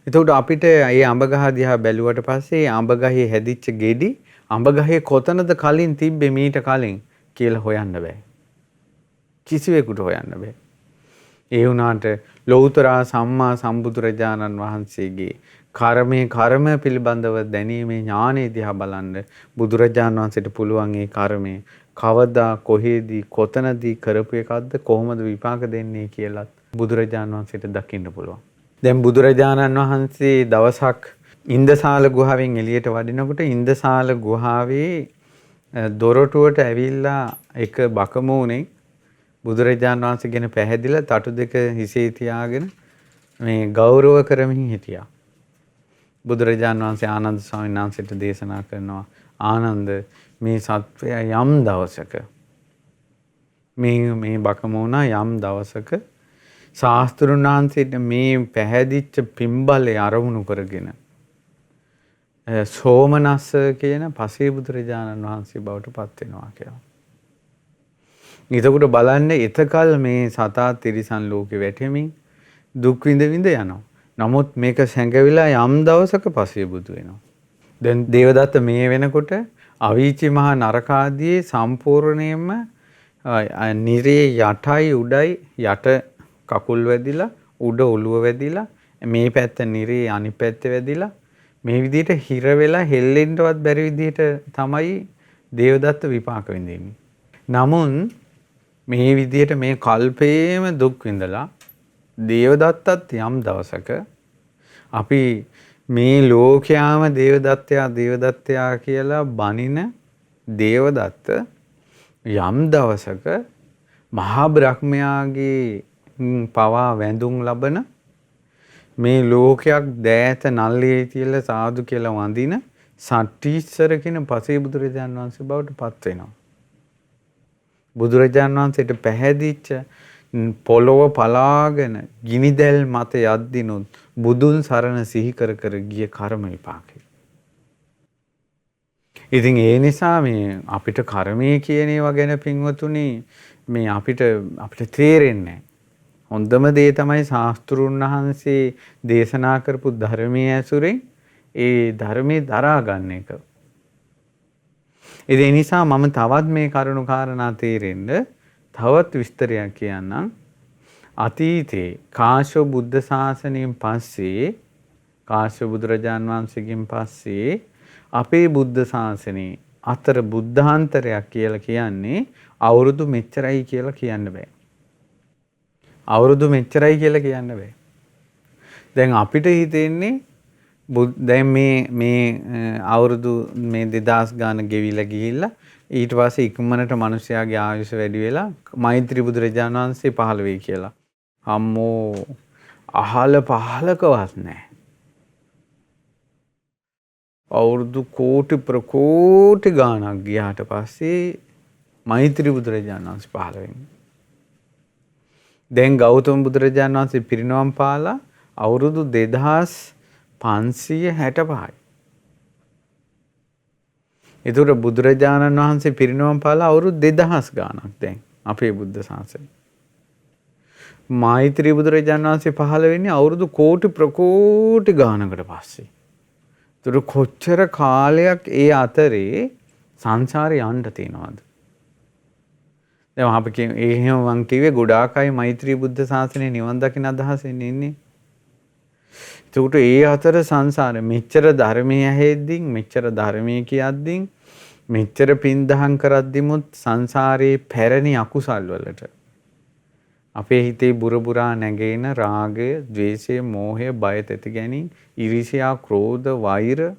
එතකොට අපිට මේ අඹ ගහ දිහා බැලුවට පස්සේ අඹ ගහේ හැදිච්ච ගෙඩි අඹ ගහේ කොතනද කලින් තිබ්බේ මීට කලින් කියලා හොයන්න බෑ. කිසිවෙකුට හොයන්න බෑ. ඒ වුණාට ලෞතර සම්මා සම්බුදුරජාණන් වහන්සේගේ කර්ම පිළිබඳව දැනීමේ ඥානෙ දිහා බලන්න බුදුරජාණන් වහන්සේට පුළුවන් ඒ කර්මය කවදා කොහේදී කොතනදී කරපු එකක්ද කොහොමද විපාක දෙන්නේ කියලාත් බුදුරජාණන් වහන්සේට දකින්න පුළුවන්. දැන් බුදුරජාණන් වහන්සේ දවසක් ඉන්දසාල ගුහාවෙන් එළියට වඩිනකොට ඉන්දසාල ගුහාවේ දොරටුවට ඇවිල්ලා එක බකමූණෙක් බුදුරජාණන් වහන්සේ ගැන පැහැදිලා තටු දෙක හිසේ තියාගෙන මේ ගෞරව කරමින් හිටියා. බුදුරජාණන් වහන්සේ ආනන්ද ස්වාමීන් වහන්සේට දේශනා කරනවා ආනන්ද මේ සත්වය යම් දවසක මේ බකමූණා යම් දවසක ශාස්ත්‍රුන් වහන්සේට මේ පැහැදිච්ච පිම්බලේ අරමුණු කරගෙන සෝමනස්ස කියන පසේ බුදුරජාණන් වහන්සේ බවට පත් වෙනවා කියලා. එතකොට බලන්න එතකල් මේ සතා තිරිසන් ලෝකෙ වැටෙමින් දුක් විඳ යනවා. නමුත් මේක සැඟවිලා යම් දවසක පසේ බුදු වෙනවා. දැන් දේවදත්ත මේ වෙනකොට අවීචි මහා නරකාදියේ සම්පූර්ණයෙන්ම නිරේ යටයි උඩයි යට කකුල් වැදිලා උඩ ඔළුව වැදිලා මේ පැත්ත නිරේ අනිත් පැත්ත වැදිලා මේ විදිහට හිර වෙලා හෙල්ලෙන්නවත් බැරි විදිහට තමයි දේවදත්ත විපාක විඳින්නේ. නමුත් මේ විදිහට මේ කල්පේම දුක් විඳලා දේවදත්තත් යම් දවසක අපි මේ ලෝකයාම දේවදත්තයා කියලා බනින දේවදත්ත යම් දවසක මහා බ්‍රහ්මයාගේ පවා වැඳුම් ලබන මේ ලෝකයක් දෑත නල්ලේ තියලා සාදු කියලා වඳින සට්ටීස්සර කියන පසේ බුදුරජාණන් වහන්සේ බවට පත් වෙනවා. බුදුරජාණන් වහන්සේට පැහැදිච්ච පොළොව පලාගෙන ගිනිදැල් මත යද්දිනුත් බුදුන් සරණ සිහි කර කර ගිය කර්ම විපාකේ. ඉතින් ඒ නිසා මේ අපිට කර්මයේ කියන ඒවා ගැන පින්වතුනි මේ අපිට තේරෙන්නේ හොඳම දේ තමයි ශාස්ත්‍රුන් වහන්සේ දේශනා කරපු ධර්මයේ ඇසුරෙන් ඒ ධර්මයේ දරා ගන්න එක. ඒ නිසා මම තවත් මේ කරුණු කාරණා තේරෙන්න තවත් විස්තරයක් කියන්නම්. අතීතේ කාශ්‍යප බුද්ධ ශාසනයෙන් පස්සේ කාශ්‍යප බුදුරජාන් වහන්සේගෙන් පස්සේ අපේ බුද්ධ ශාසනයේ අතර බුද්ධාන්තරයක් කියලා කියන්නේ අවුරුදු මෙච්චරයි කියලා කියන්න බෑ. අවුරුදු මෙච්චරයි කියලා කියන්න බෑ. දැන් අපිට හිතෙන්නේ දැන් මේ අවුරුදු මේ 2000 ගාන ගෙවිලා ගිහිල්ලා ඊට පස්සේ ඉක්මනට මිනිස්යාගේ ආයුෂ වැඩි වෙලා මෛත්‍රී බුදුරජාණන් වහන්සේ පහළ වෙයි කියලා. අම්මෝ අහල පහලකවත් නැහැ. අවුරුදු කෝටි ප්‍රකෝටි ගාණක් ගියාට පස්සේ මෛත්‍රී බුදුරජාණන් වහන්සේ පහළ වෙන්නේ. දැන් ගෞතම බුදුරජාණන් වහන්සේ පිරිනවම් පාලා අවුරුදු 2565යි. ඒතර බුදුරජාණන් වහන්සේ පිරිනවම් පාලා අවුරුදු 2000 ගාණක් දැන් අපේ බුද්ධ ශාසනය. මෛත්‍රී බුදුරජාණන් වහන්සේ පහළ වෙන්නේ අවුරුදු කෝටි ප්‍රකෝටි ගාණකට පස්සේ. ඒතර කොච්චර කාලයක් ඒ අතරේ සංසාරේ යන්න තියෙනවද? දැන් අපි එහෙම මං කිව්වේ ගොඩාක් අය මෛත්‍රී බුද්ධ ශාසනය නිවන් දකින්න අදහසෙන් ඉන්නේ. ඒකට ඒ අතර සංසාරේ මෙච්චර ධර්මයේ ඇහෙද්දින් මෙච්චර ධර්මයේ කියද්දින් මෙච්චර පින් දහම් කරද්දිමුත් සංසාරේ පැරණි අකුසල් වලට අපේ හිතේ බුරබුරා නැගෙන රාගය, ද්වේෂය, මෝහය, බය, තෙති ගැනීම, ඊර්ෂ්‍යා, ක්‍රෝධ, වෛර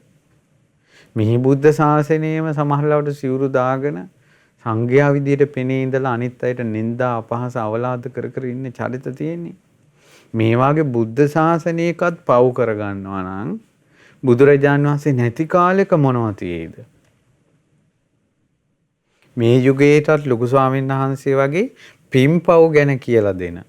මිහි බුද්ධ ශාසනයේම සමහරවට සිවුරු දාගෙන සංඝයා විදියට පෙනී ඉඳලා අනිත් අයට නිନ୍ଦා අපහාස අවලාද කර කර ඉන්න චරිත තියෙන්නේ. මේ වාගේ බුද්ධ ශාසනයකත් පව් කරගන්නවා නම් බුදුරජාන් වහන්සේ නැති කාලෙක මොනවද තියෙයිද? මේ යුගයේටත් ලොකු ස්වාමීන් වහන්සේ වගේ පින්පව් ගැන කියලා දෙන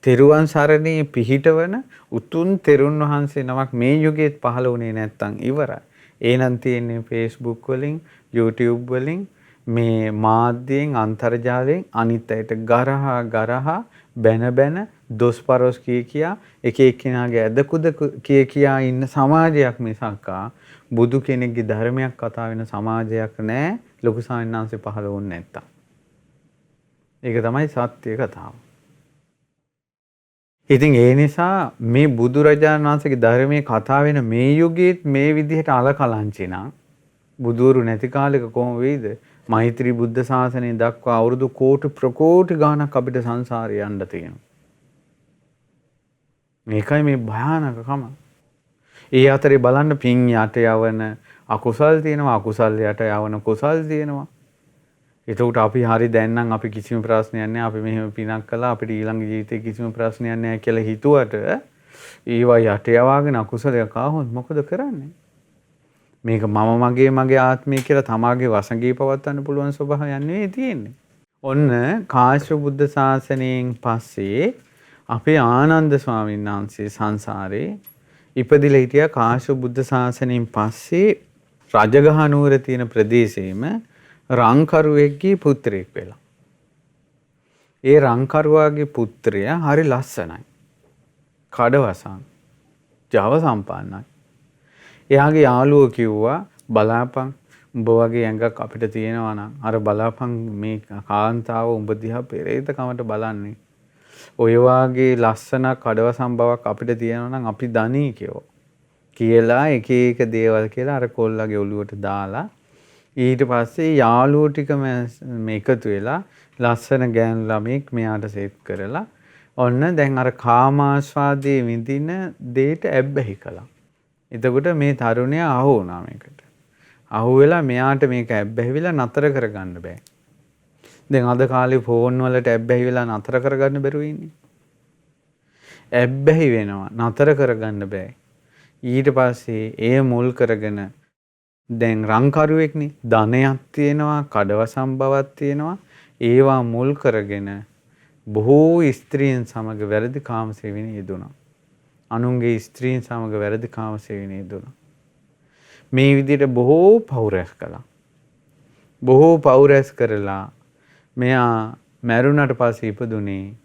තෙරුවන් සරණේ පිහිටවන උතුම් තෙරුන් වහන්සේ නමක් මේ යුගයේත් පහළ වුණේ නැත්තම් ඉවරයි. ඒනම් තියෙන්නේ Facebook වලින්, YouTube වලින්, මේ මාධ්‍යයෙන්, අන්තර්ජාලයෙන් අනිත් අයට ගරහා බැන දොස්පරොස් කියා එක එක්කිනාගේ ඇදකුද කියා ඉන්න සමාජයක් මිසක්කා බුදු කෙනෙක්ගේ ධර්මයක් කතා වෙන සමාජයක් නෑ ලොකු ස්වාමීන් වහන්සේ පහළ වුණ නැත්තම්. ඒක තමයි සත්‍ය කතාව. ඉතින් ඒ නිසා මේ බුදුරජාණන් වහන්සේගේ ධර්මයේ කතා වෙන මේ යුගයේත් මේ විදිහට අලකලංචි නම් බුදුරු නැති කාලෙක කොහොම වෙයිද? මෛත්‍රී බුද්ධ ශාසනය දක්වා අවුරුදු කෝටි ප්‍රකෝටි ගාණක් අපිට සංසාරේ යන්න තියෙනවා. මේකයි මේ භයානකකම. ඒ අතරේ බලන්න පින් යට යවන අකුසල් තියෙනවා, අකුසල් යට යවන කුසල් තියෙනවා. එතකොට අපි හරි දැන් නම් අපි කිසිම ප්‍රශ්නයක් නැහැ. අපි මෙහෙම පිනක් කළා අපිට ඊළඟ ජීවිතේ කිසිම ප්‍රශ්නයක් නැහැ කියලා හිතුවට ඒවා යට යවාගෙන අකුසලයක් ආවොත් මොකද කරන්නේ? මේක මගේ ආත්මය කියලා තමාගේ වසඟේ පවත්වන්න පුළුවන් ස්වභාවයක් නෙවෙයි තියෙන්නේ. ඔන්න කාශ්‍යප බුද්ධ ශාසනයෙන් පස්සේ අපේ ආනන්ද ස්වාමීන් වහන්සේ සංසාරේ ඉපදිලා හිටියා. කාශ්‍යප බුද්ධ ශාසනයෙන් පස්සේ රජගහ නුවර තියෙන ප්‍රදේශයේම රංකරුවෙක්ගේ පුත්‍රයෙක් වෙලා. ඒ රංකරුවාගේ පුත්‍රයා හරි ලස්සනයි. කඩවසන්. ජව සම්පන්නයි. එයාගේ යාළුවෝ කිව්වා බලාපන් උඹ වගේ ඇඟක් අපිට තියෙනවා නම් අර බලාපන් මේ කාන්තාව උඹ දිහා පෙරේත කමට බලන්නේ. ඔය වාගේ ලස්සන කඩවසම් බවක් අපිට තියෙනවා නම් අපි දනී කියලා එක එක දේවල් කියලා අර කොල්ලගේ ඔළුවට දාලා ඊට පස්සේ යාළුවෝ ටික මේ එකතු වෙලා ලස්සන ගෑනු ළමෙක් මෙයාට සෙට් කරලා ඔන්න දැන් අර කාමාස්වාදයේ විඳින දෙයට ඇබ්බැහි කළා. එතකොට මේ තරුණයා අහු වුණා මේකට. අහු වෙලා මෙයාට මේක ඇබ්බැහි වෙලා නතර කරගන්න බෑ. දැන් අද කාලේ ෆෝන් වලට ඇබ්බැහි වෙලා නතර කරගන්න බැරුව ඉන්නේ. ඇබ්බැහි වෙනවා නතර කරගන්න බෑ. ඊට පස්සේ ඒ මුල් කරගෙන දැන් රංකරුවෙක්නේ ධනයක් තියෙනවා, කඩවසම් බවක් තියෙනවා. ඒවා මුල් කරගෙන බොහෝ ස්ත්‍රීන් සමග වැරදි කාම සේවනයේ යෙදුණා. අනුන්ගේ ස්ත්‍රීන් සමග වැරදි කාම සේවනයේ යෙදුණා. මේ විදිහට බොහෝ පෞරස් කළා. බොහෝ පෞරස් කරලා මෙයා මරුණට පස්සේ ඉපදුනේ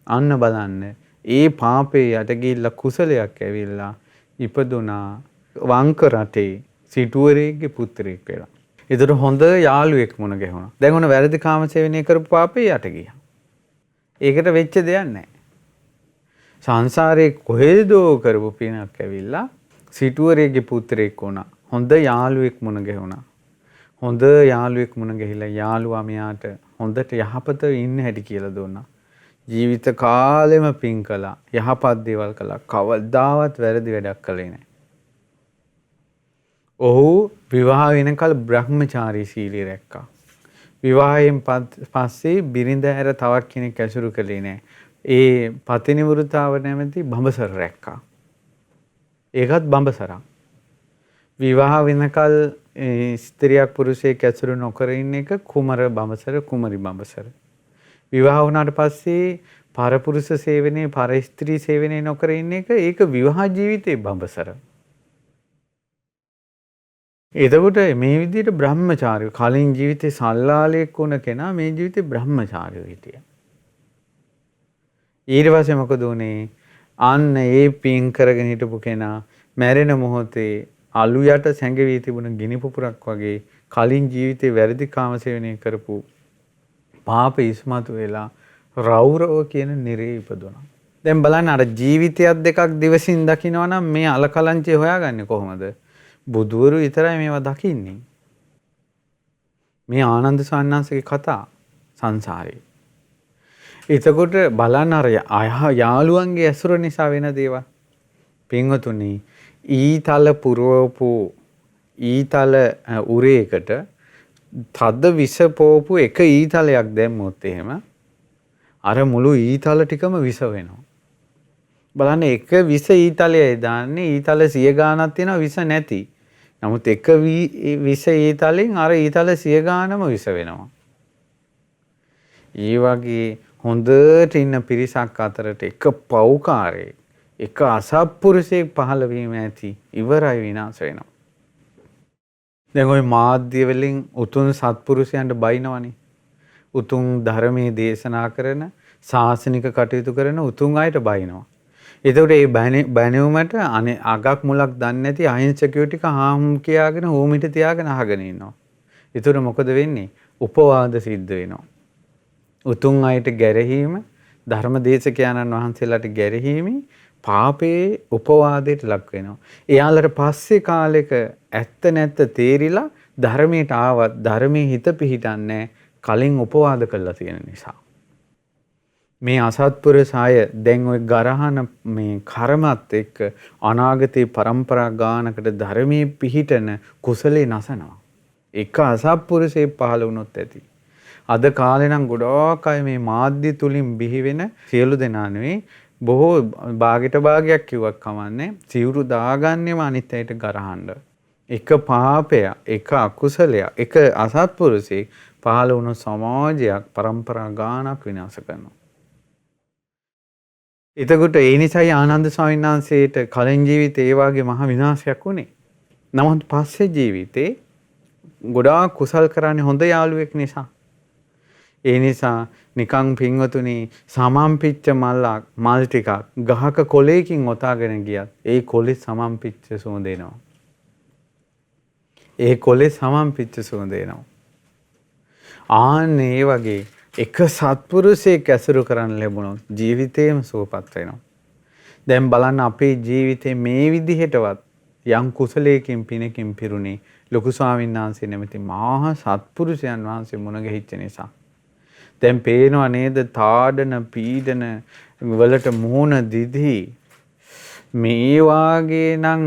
අන්න බලන්න ඒ පාපේ යට ගිහිල්ලා කුසලයක් ඇවිල්ලා ඉපදුනා වංක රටේ සිටුවරේගේ පුත්‍රයෙක් වෙලා. ඒතර හොඳ යාළුවෙක් මුණ ගැහුණා. දැන් ඔන්න වැරදි කාම සේවනය කරපු පාපේ යට ගියා. ඒකට වෙච්ච දෙයක් නැහැ. සංසාරේ කොහෙදෝ කරපු පිනක් ඇවිල්ලා සිටුවරේගේ පුත්‍රයෙක් වුණා. හොඳ යාළුවෙක් මුණ ගැහුණා. හොඳ යාළුවෙක් මුණ ගැහිලා යාළුවා මෙයාට හොඳට යහපත ඉන්න හැටි කියලා දුන්නා. ජීවිත කාලෙම පින් කළා. යහපත් දේවල් කළා. කවදාවත් වැරදි වැඩක් කළේ නැහැ. ඔහු විවාහ වෙනකල් බ්‍රහ්මචාරී සීලය රැක්කා. විවාහයෙන් පස්සේ බිරිඳ හැර තවත් කෙනෙක් ඇසුරු කළේ නැහැ. ඒ පතිනිවෘතාව නැමැති බඹසර රැක්කා. ඒකත් බඹසරක්. විවාහ වෙනකල් ස්ත්‍රියක් පුරුෂයෙක් ඇසුරු නොකර ඉන්න එක කුමර බඹසර, කුමරි බඹසර. විවාහ වුණාට පස්සේ පරපුරුෂ සේවනයේ, පර ස්ත්‍රී සේවනයේ නොකර ඉන්න එක ඒක විවාහ ජීවිතේ බඹසර. එතකොට මේ විදිහට බ්‍රහ්මචාරය කලින් ජීවිතේ සල්ලාලෙක් වුණ කෙනා මේ ජීවිතේ බ්‍රහ්මචාරයෝ හිටියා. ඊට පස්සේ මොකද උනේ? අන්න ඒ පින් කරගෙන හිටපු කෙනා මැරෙන මොහොතේ අලු යට සැඟවී තිබුණ ගිනි පුපුරක් වගේ කලින් ජීවිතේ වැරදි කාම සේවනය කරපු පාප ඉස්මතු වෙලා රෞරව කියන නිරේ ඉපදුණා. දැන් බලන්න අර ජීවිතයක් දෙකක් දිවසින් දකිනවා නම් මේ අලකලංචේ හොයාගන්නේ කොහොමද? බුදුවරු විතරයි මේවා දකින්නේ. මේ ආනන්ද සාන්නාංශගේ කතා සංසාරේ. එතකොට බලන්න අර යාළුවන්ගේ ඇසුර නිසා වෙන දේවල්. පින්වතුනි ඊතල පුරවපු ඊතල උරේකට තද විස පෝපු එක ඊතලයක් දැම්මොත් එහෙම අර මුළු ඊතල ටිකම විස වෙනවා. බලන්න එක විස ඊතලයයි දාන්නේ ඊතල 100 ගාණක් තියෙනවා විස නැති. නමුත් එක විස ඊතලෙන් අර ඊතල 100 ගාණම විස වෙනවා. ඒ වගේ හොඳට ඉන්න පිරිසක් අතරට එක පව්කාරයෙක් එක අසත්පුරුෂයෙක් පහළ වීම ඇති ඉවරයි විනාශ වෙනවා. දැන් ওই මාධ්‍ය වලින් උතුම් සත්පුරුෂයන්ට බයිනවනේ. උතුම් ධර්මයේ දේශනා කරන ශාසනික කටයුතු කරන උතුම් අයට බයිනවා. එතකොට මේ බැනුමට අගක් මුලක් දන්නේ නැති අහිංසකයෝ ටික හාම් කියාගෙන හෝමිට තියාගෙන අහගෙන ඉන්නවා. ඒතර මොකද වෙන්නේ? උපවාද සිද්ධ වෙනවා. උතුම් අයට ගැරහීම ධර්මදේශකයන්න් වහන්සේලාට ගැරහීමේ පාපේ උපවාදයට ලක් වෙනවා. එයාලට පස්සේ කාලෙක ඇත්ත නැත්ත තේරිලා ධර්මයට ආවත් ධර්මයේ හිත පිහිටන්නේ කලින් උපවාද කළා තියෙන නිසා. මේ අසත්පුරුෂය දැන් ওই ගරහන මේ කර්මත් එක්ක අනාගතේ પરම්පරා ගානකට ධර්මයේ පිහිටන කුසලේ නැසනවා. එක අසත්පුරුෂයෙක් පහළ වුණොත් ඇති. අද කාලේ නම් ගොඩාක් අය මේ මාධ්‍ය තුලින් බිහි වෙන සියලු දෙනා නෙවෙයි බොහෝ භාගයට භාගයක් කිව්වක් කමන්නේ සිවුරු දාගන්නේම අනිත් අයට ගරහන්න. එක පාපයක්, එක අකුසලයක්, එක අසත්පුරුෂයෙක් පහළ වුණු සමාජයක් પરම්පරා ගානක් විනාශ කරනවා. එතකොට ඒ නිසායි ආනන්ද ස්වාමීන් වහන්සේට කලින් ජීවිතේ ඒ වගේ මහ විනාශයක් වුණේ. නමුත් පස්සේ ජීවිතේ ගොඩාක් කුසල් කරන්නේ හොඳ යාළුවෙක් නිසා. ඒ නිසා නිකං පින්වතුනි සමම්පිච්ච මල් ටිකක් ගහක කොලේකින් ඔතාගෙන ගියත් ඒ කොලේ සමම්පිච්ච සුවඳ එනවා. ඒ කොලේ සමම්පිච්ච සුවඳ එනවා. ආන්න ඒ වගේ එක සත්පුරුෂයෙක් ඇසුරු කරන්න ලැබුණොත් ජීවිතේම සුවපත් වෙනවා. දැන් බලන්න අපේ ජීවිතේ මේ විදිහටවත් යම් කුසලයකින් පිනකින් පිරුණේ ලොකු ස්වාමීන් වහන්සේ නැමැති මහා සත්පුරුෂයන් වහන්සේ මුණ ගැහිච්ච නිසා. දැන් පේනව නේද තාඩන පීඩන වලට මුහුණ දිදී මේ වාගේ නම්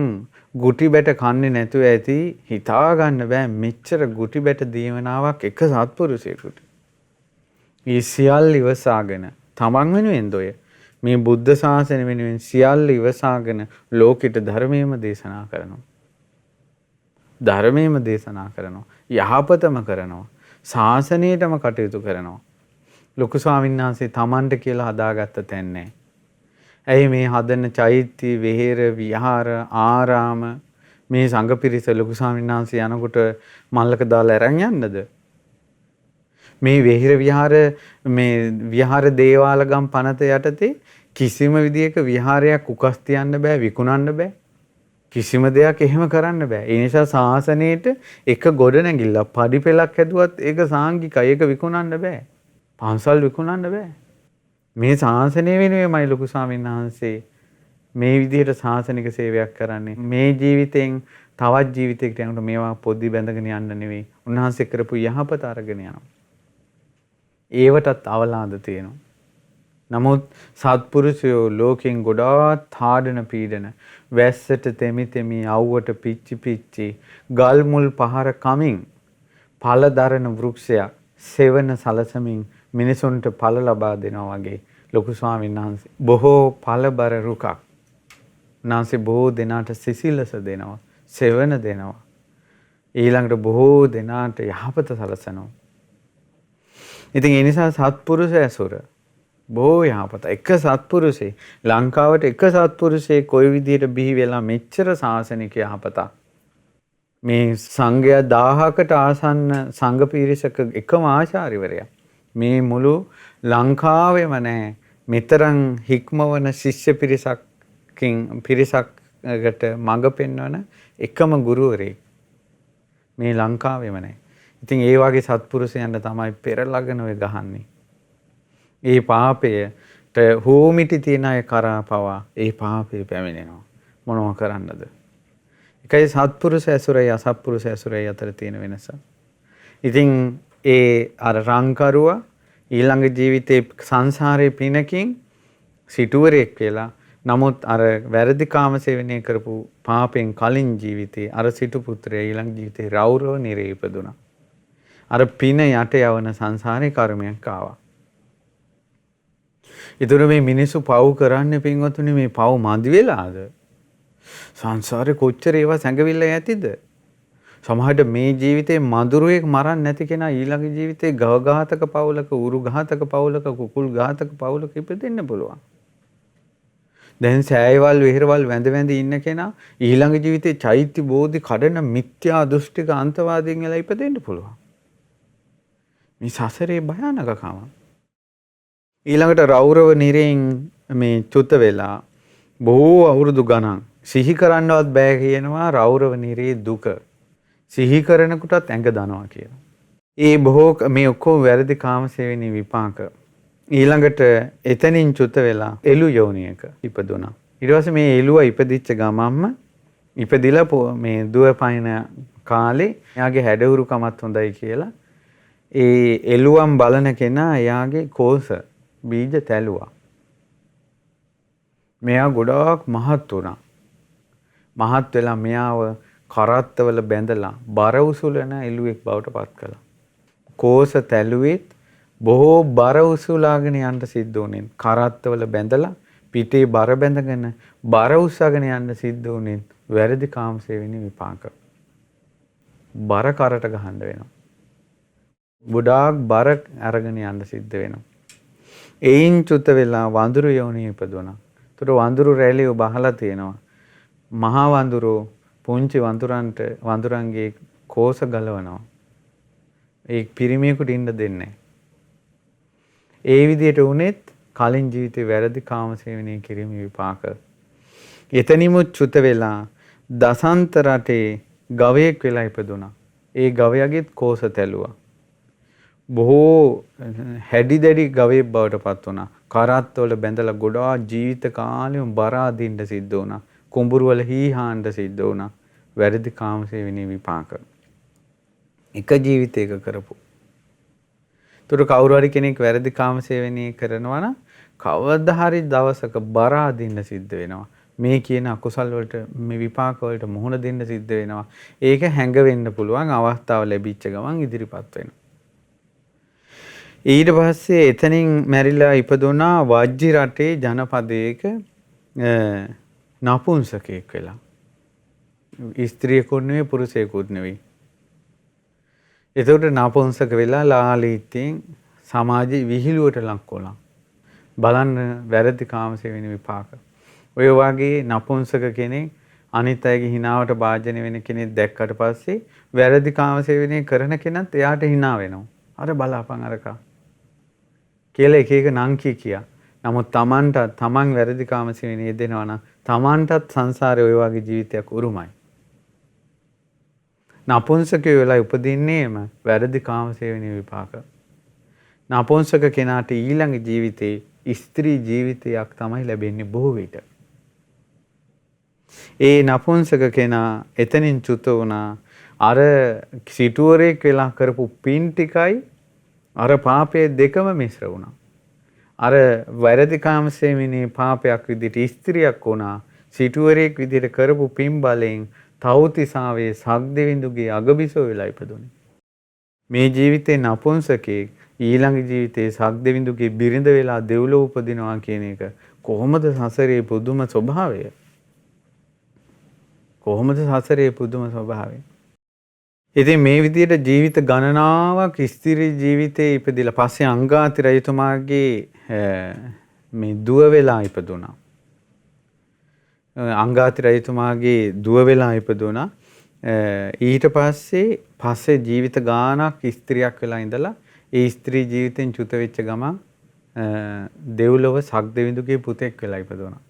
ගුටි බැට කන්නේ නැතුව ඇති හිතා ගන්න බෑ මෙච්චර ගුටි බැට දීවනාවක් එක සත්පුරුෂයෙකුට. මේ සියල්ල ඉවසාගෙන තමන් වෙනුවෙන්ද ඔය මේ බුද්ධ ශාසනය වෙනුවෙන් සියල්ල ඉවසාගෙන ලෝකෙට ධර්මයේම දේශනා කරනවා. ධර්මයේම දේශනා කරනවා. යහපතම කරනවා. ශාසනයටම කටයුතු කරනවා. ලොකු ස්වාමීන් වහන්සේ තමන්ට කියලා හදාගත්ත තැන් නැහැ. ඇයි මේ හදන චෛත්‍ය විහෙර විහාර ආරාම මේ සංඝ පිරිස ලොකු ස්වාමීන් වහන්සේ යනකොට මල්ලක දාලා අරන් යන්නද? මේ විහෙර විහාර දේවාල ගම් පනත යටතේ කිසිම විදියක විහාරයක් උකස් තියන්න බෑ විකුණන්න බෑ. කිසිම දෙයක් එහෙම කරන්න බෑ. ඒ නිසා ශාසනයේට එක ගොඩ නැගිල්ල පඩි පෙලක් හැදුවත් ඒක සාංගිකයි ඒක විකුණන්න බෑ. පන්සල් විකුණන්න බෑ. මේ ශාසනය වෙනුවෙන්මයි ලොකු ස්වාමීන් වහන්සේ මේ විදිහට ශාසනික සේවයක් කරන්නේ. මේ ජීවිතෙන් තවත් ජීවිතයකට යනකොට මේවා පොඩි බැඳගෙන යන්න නෙවෙයි. උන්වහන්සේ කරපු යහපත අරගෙන යනවා. ඒවටත් අවලාද තියෙනවා. නමුත් සත්පුරුෂයෝ ලෝකෙන් ගොඩාක් තාඩන පීඩන වැස්සට තෙමි තෙමි අවුවට පිච්චි පිච්චි ගල් මුල් පහර කමින් ඵල දරන වෘක්ෂයක් සෙවන සලසමින් මිනිසුන්ට ඵල ලබා දෙනවා වගේ ලොකු ස්වාමීන් වහන්සේ බොහෝ ඵලබර රුකක් උන්වහන්සේ බොහෝ දෙනාට සිසිලස දෙනවා සෙවන දෙනවා ඊළඟට බොහෝ දෙනාට යහපත සලසනවා. ඉතින් ඒ නිසා සත්පුරුෂ ඇසුර බොහෝ යහපත. එක සත්පුරුෂේ ලංකාවට එක සත්පුරුෂේ කොයි විදියට බිහි වෙලා මෙච්චර සාසනික යහපතක් මේ සංඝයා 1000කට ආසන්න සංඝ පිරිසක එකම ආචාර්යවරයා. මේ මුළු ලංකාවෙම නැහැ. මෙතරම් හික්මවන ශිෂ්‍ය පිරිසකට මඟ පෙන්වන එකම ගුරුවරයෙක් මේ ලංකාවෙම නැහැ. ඉතින් ඒ වගේ සත්පුරුෂයන්ට තමයි පෙරලගෙන ඔය ගහන්නේ. ඒ පාපයට හෝමිටි තියන අය කරා පවා ඒ පාපේ පැමිණෙනවා. මොනව කරන්නද? එකයි සත්පුරුෂ ඇසුරයි අසත්පුරුෂ ඇසුරයි අතර තියෙන වෙනස. ඉතින් ඒ අර රංකරුවා ඊළඟ ජීවිතේ සංසාරේ පිනකින් සිටුවරෙක් වෙලා නමුත් අර වැරදි කාමසේවනය කරපු පාපෙන් කලින් ජීවිතේ අර සිටු පුත්‍රයා ඊළඟ ජීවිතේ රෞරව නිරේ ඉපදුනා. අර පින යට යවන සංසාරේ කර්මයක් ආවා. ඊතර මේ මිනිස්සු පව් කරන්නේ පින්වතුනි මේ පව් මදි වෙලාද? සංසාරේ කොච්චර ඒවා සැඟවිල්ල ඇතිද? සමහරට මේ ජීවිතේ මදුරුවෙක් මරන්න නැති කෙනා ඊළඟ ජීවිතේ ගව ඝාතක පවුලක, උරු ඝාතක පවුලක, කුකුල් ඝාතක පවුලක ඉපදෙන්න පුළුවන්. දැන් සෑයවල් විහෙරවල් වැඳ වැඳ ඉන්න කෙනා ඊළඟ ජීවිතේ චෛත්‍ය බෝධි කඩන මිත්‍යා දෘෂ්ටික අන්තවාදීන් වෙලා ඉපදෙන්න පුළුවන්. මේ සසරේ භයානකකම. ඊළඟට රෞරව නිරෙන් මේ චුත වෙලා බොහෝ අවුරුදු ගණන් සිහි කරන්නවත් බෑ කියනවා රෞරව නිරේ දුක. සිහි කරනකොටත් ඇඟ දනවා කියලා. ඒ බොහෝ මේ ඔක්කොම වැරදි කාමසේවනී විපාක. ඊළඟට එතනින් චුත වෙලා එළු යෝනියක ඉපදුනා. ඊට පස්සේ මේ එළුව ඉපදිච්ච ගමම්ම ඉපදිලා මේ දුව පයින් කාලේ එයාගේ හැඩහුරුකමත් හොඳයි කියලා ඒ එළුවම් බලන කෙනා එයාගේ කෝස බීජ තැළුවා. මෙයා ගොඩාක් මහත් වුණා. මහත් වෙලා මෙයාව කරත්තවල බැඳලා බර උසුලන එළුවෙක් බවට පත් කළා. කෝස තැළුවෙත් බොහෝ බර උසුලාගෙන යන්න සිද්ධ වුණේ. කරත්තවල බැඳලා පිටේ බර බැඳගෙන බර උස්සගෙන යන්න සිද්ධ වුණේ වැරදි කාමසේවනී විපාක. බර කරට ගහන්න වෙනවා. ගොඩාක් බර අරගෙන යන්න සිද්ධ වෙනවා. එයින් චුත වෙලා වඳුරු යෝනිය ඉපදුණා. ඒතර වඳුරු රැළිය බහලා තියෙනවා. මහා වඳුරෝ පුංචි වඳුරන්ගේ කෝස ගලවනවා. ඒ පිරිමියෙකුට ඉන්න දෙන්නේ නැහැ. ඒ විදිහට වුණෙත් කලින් ජීවිතේ වැරදි කාමසේවනය කිරීම විපාක. එතනිමුත් චුත වෙලා දසන්ත රටේ ගවයෙක් වෙලා ඉපදුණා. ඒ ගවයාගේත් කෝස තැළුවා. බොහෝ හැඩි දැඩි ගවයෙක් බවට පත් වුණා. කරත්තවල බැඳලා ගොඩාක් ජීවිත කාලෙම බර අදින්න සිද්ධ වුණා. කුඹුරු වල හීහාන්න සිද්ධ වුණා. වැරදි කාමසේවනී විපාක. එක ජීවිතයක කරපු. ඒතර කවුරු හරි කෙනෙක් වැරදි කාමසේවනී කරනවා නම් කවදා හරි දවසක බර අදින්න සිද්ධ වෙනවා. මේ කියන අකුසල් වලට මේ විපාක වලට මුහුණ දෙන්න සිද්ධ වෙනවා. ඒක හැඟ වෙන්න පුළුවන් අවස්ථාව ලැබිච්ච ගමන් ඉදිරිපත් වෙනවා. ඊට පස්සේ එතනින් මැරිලා ඉපදුනා වජ්ජි රටේ ජනපදයක නපුංසකයෙක් වෙලා. ස්ත්‍රියකුත් නෙවෙයි පුරුෂයෙකුත් නෙවෙයි. එතකොට නපුංසක වෙලා ලාලිතෙන් සමාජයේ විහිළුවට ලක් වුණා. බලන්න වැරදි කාමසේවනී විපාක. ඔය වගේ නපුංසක කෙනෙක් අනිත් අයගේ හිනාවට භාජනය වෙන කෙනෙක් දැක්කට පස්සේ වැරදි කාමසේවනී කරන කෙනත් එයාට hina වෙනවා. අර බලාපන් අරකා. කියලා එක එක නම් කියා. නමුත් තමන් වැරදි කාමසේවනී යෙදෙනවා නම් තමන්ටත් සංසාරේ ඔය වගේ ජීවිතයක් උරුමයි. නපුංසකයෝ වෙලා උපදින්නේම වැරදි කාමසේවනී විපාක. නපුංසක කෙනාට ඊළඟ ජීවිතේ ස්ත්‍රී ජීවිතයක් තමයි ලැබෙන්නේ බොහෝ විට. ඒ නපුංසක කෙනා එතනින් චුත වුණා. අර සිටුවරෙක් වෙලා කරපු පින් ටිකයි අර පාපයේ දෙකම මිශ්‍ර වුණා. අර වැරදි කාමසේවනී පාපයක් විදිහට ස්ත්‍රියක් වුණා. සිටුවරෙක් විදිහට කරපු පින් බලෙන් තවුතිසාවේ සක්දෙවිඳුගේ අගබිසෝ වෙලා ඉපදුනේ. මේ ජීවිතේ නපුංසකෙක් ඊළඟ ජීවිතේ සක්දෙවිඳුගේ බිරිඳ වෙලා දෙව්ලොව උපදිනවා කියන එක කොහොමද සසරේ පුදුම ස්වභාවය? කොහොමද සසරේ පුදුම ස්වභාවය? ඉතින් මේ විදිහට ජීවිත ගණනාවක් ස්ත්‍රී ජීවිතේ ඉපදිලා පස්සේ අංගාති රජතුමාගේ මේ දුව වෙලා ඉපදුනා. අංගාති රජතුමාගේ දුව වෙලා ඉපදුනා. ඊට පස්සේ ජීවිත ගානක් ස්ත්‍රියක් වෙලා ඉඳලා ඒ ස්ත්‍රී ජීවිතෙන් චුත වෙච්ච ගමන් දෙව්ලොව සක්දෙවිඳුගේ පුතෙක් වෙලා ඉපදුණා.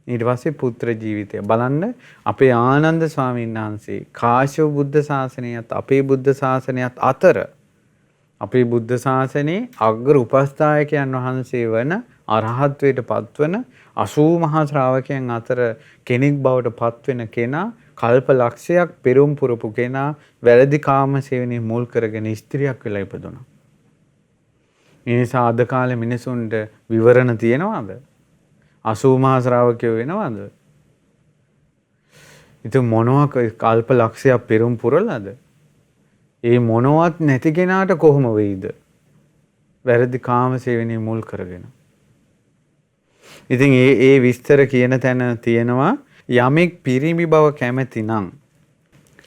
ඊට පස්සේ පුත්‍ර ජීවිතය බලන්න අපේ ආනන්ද ස්වාමීන් වහන්සේ කාශ්‍යප බුද්ධ ශාසනයත් අපේ බුද්ධ ශාසනයත් අතර අපේ බුද්ධ ශාසනයේ අග්‍ර උපස්ථායකයන් වහන්සේ වන අරහත්වයට පත්වන 80 මහා ශ්‍රාවකයන් අතර කෙනෙක් බවට පත්වෙන කෙනා කල්ප ලක්ෂයක් පෙරම් පුරපු කෙනා වැරදි කාම සේවනයේ මුල් කරගෙන ස්ත්‍රියක් වෙලා ඉපදුණා. ඒ නිසා අද කාලේ මිනිසුන්ට විවරණ තියෙනවද? 80 මහා ශ්‍රාවකයෝ වෙනවද? ඉතින් මොනවා කල්ප ලක්ෂයක් පෙරම් පුරලාද? ඒ මොනවත් නැති කෙනාට කොහොම වෙයිද? වැරදි කාම සේවනයේ මුල් කරගෙන. ඉතින් ඒ විස්තර කියන තැන තියෙනවා යමෙක් පිරිමි බව කැමති නම්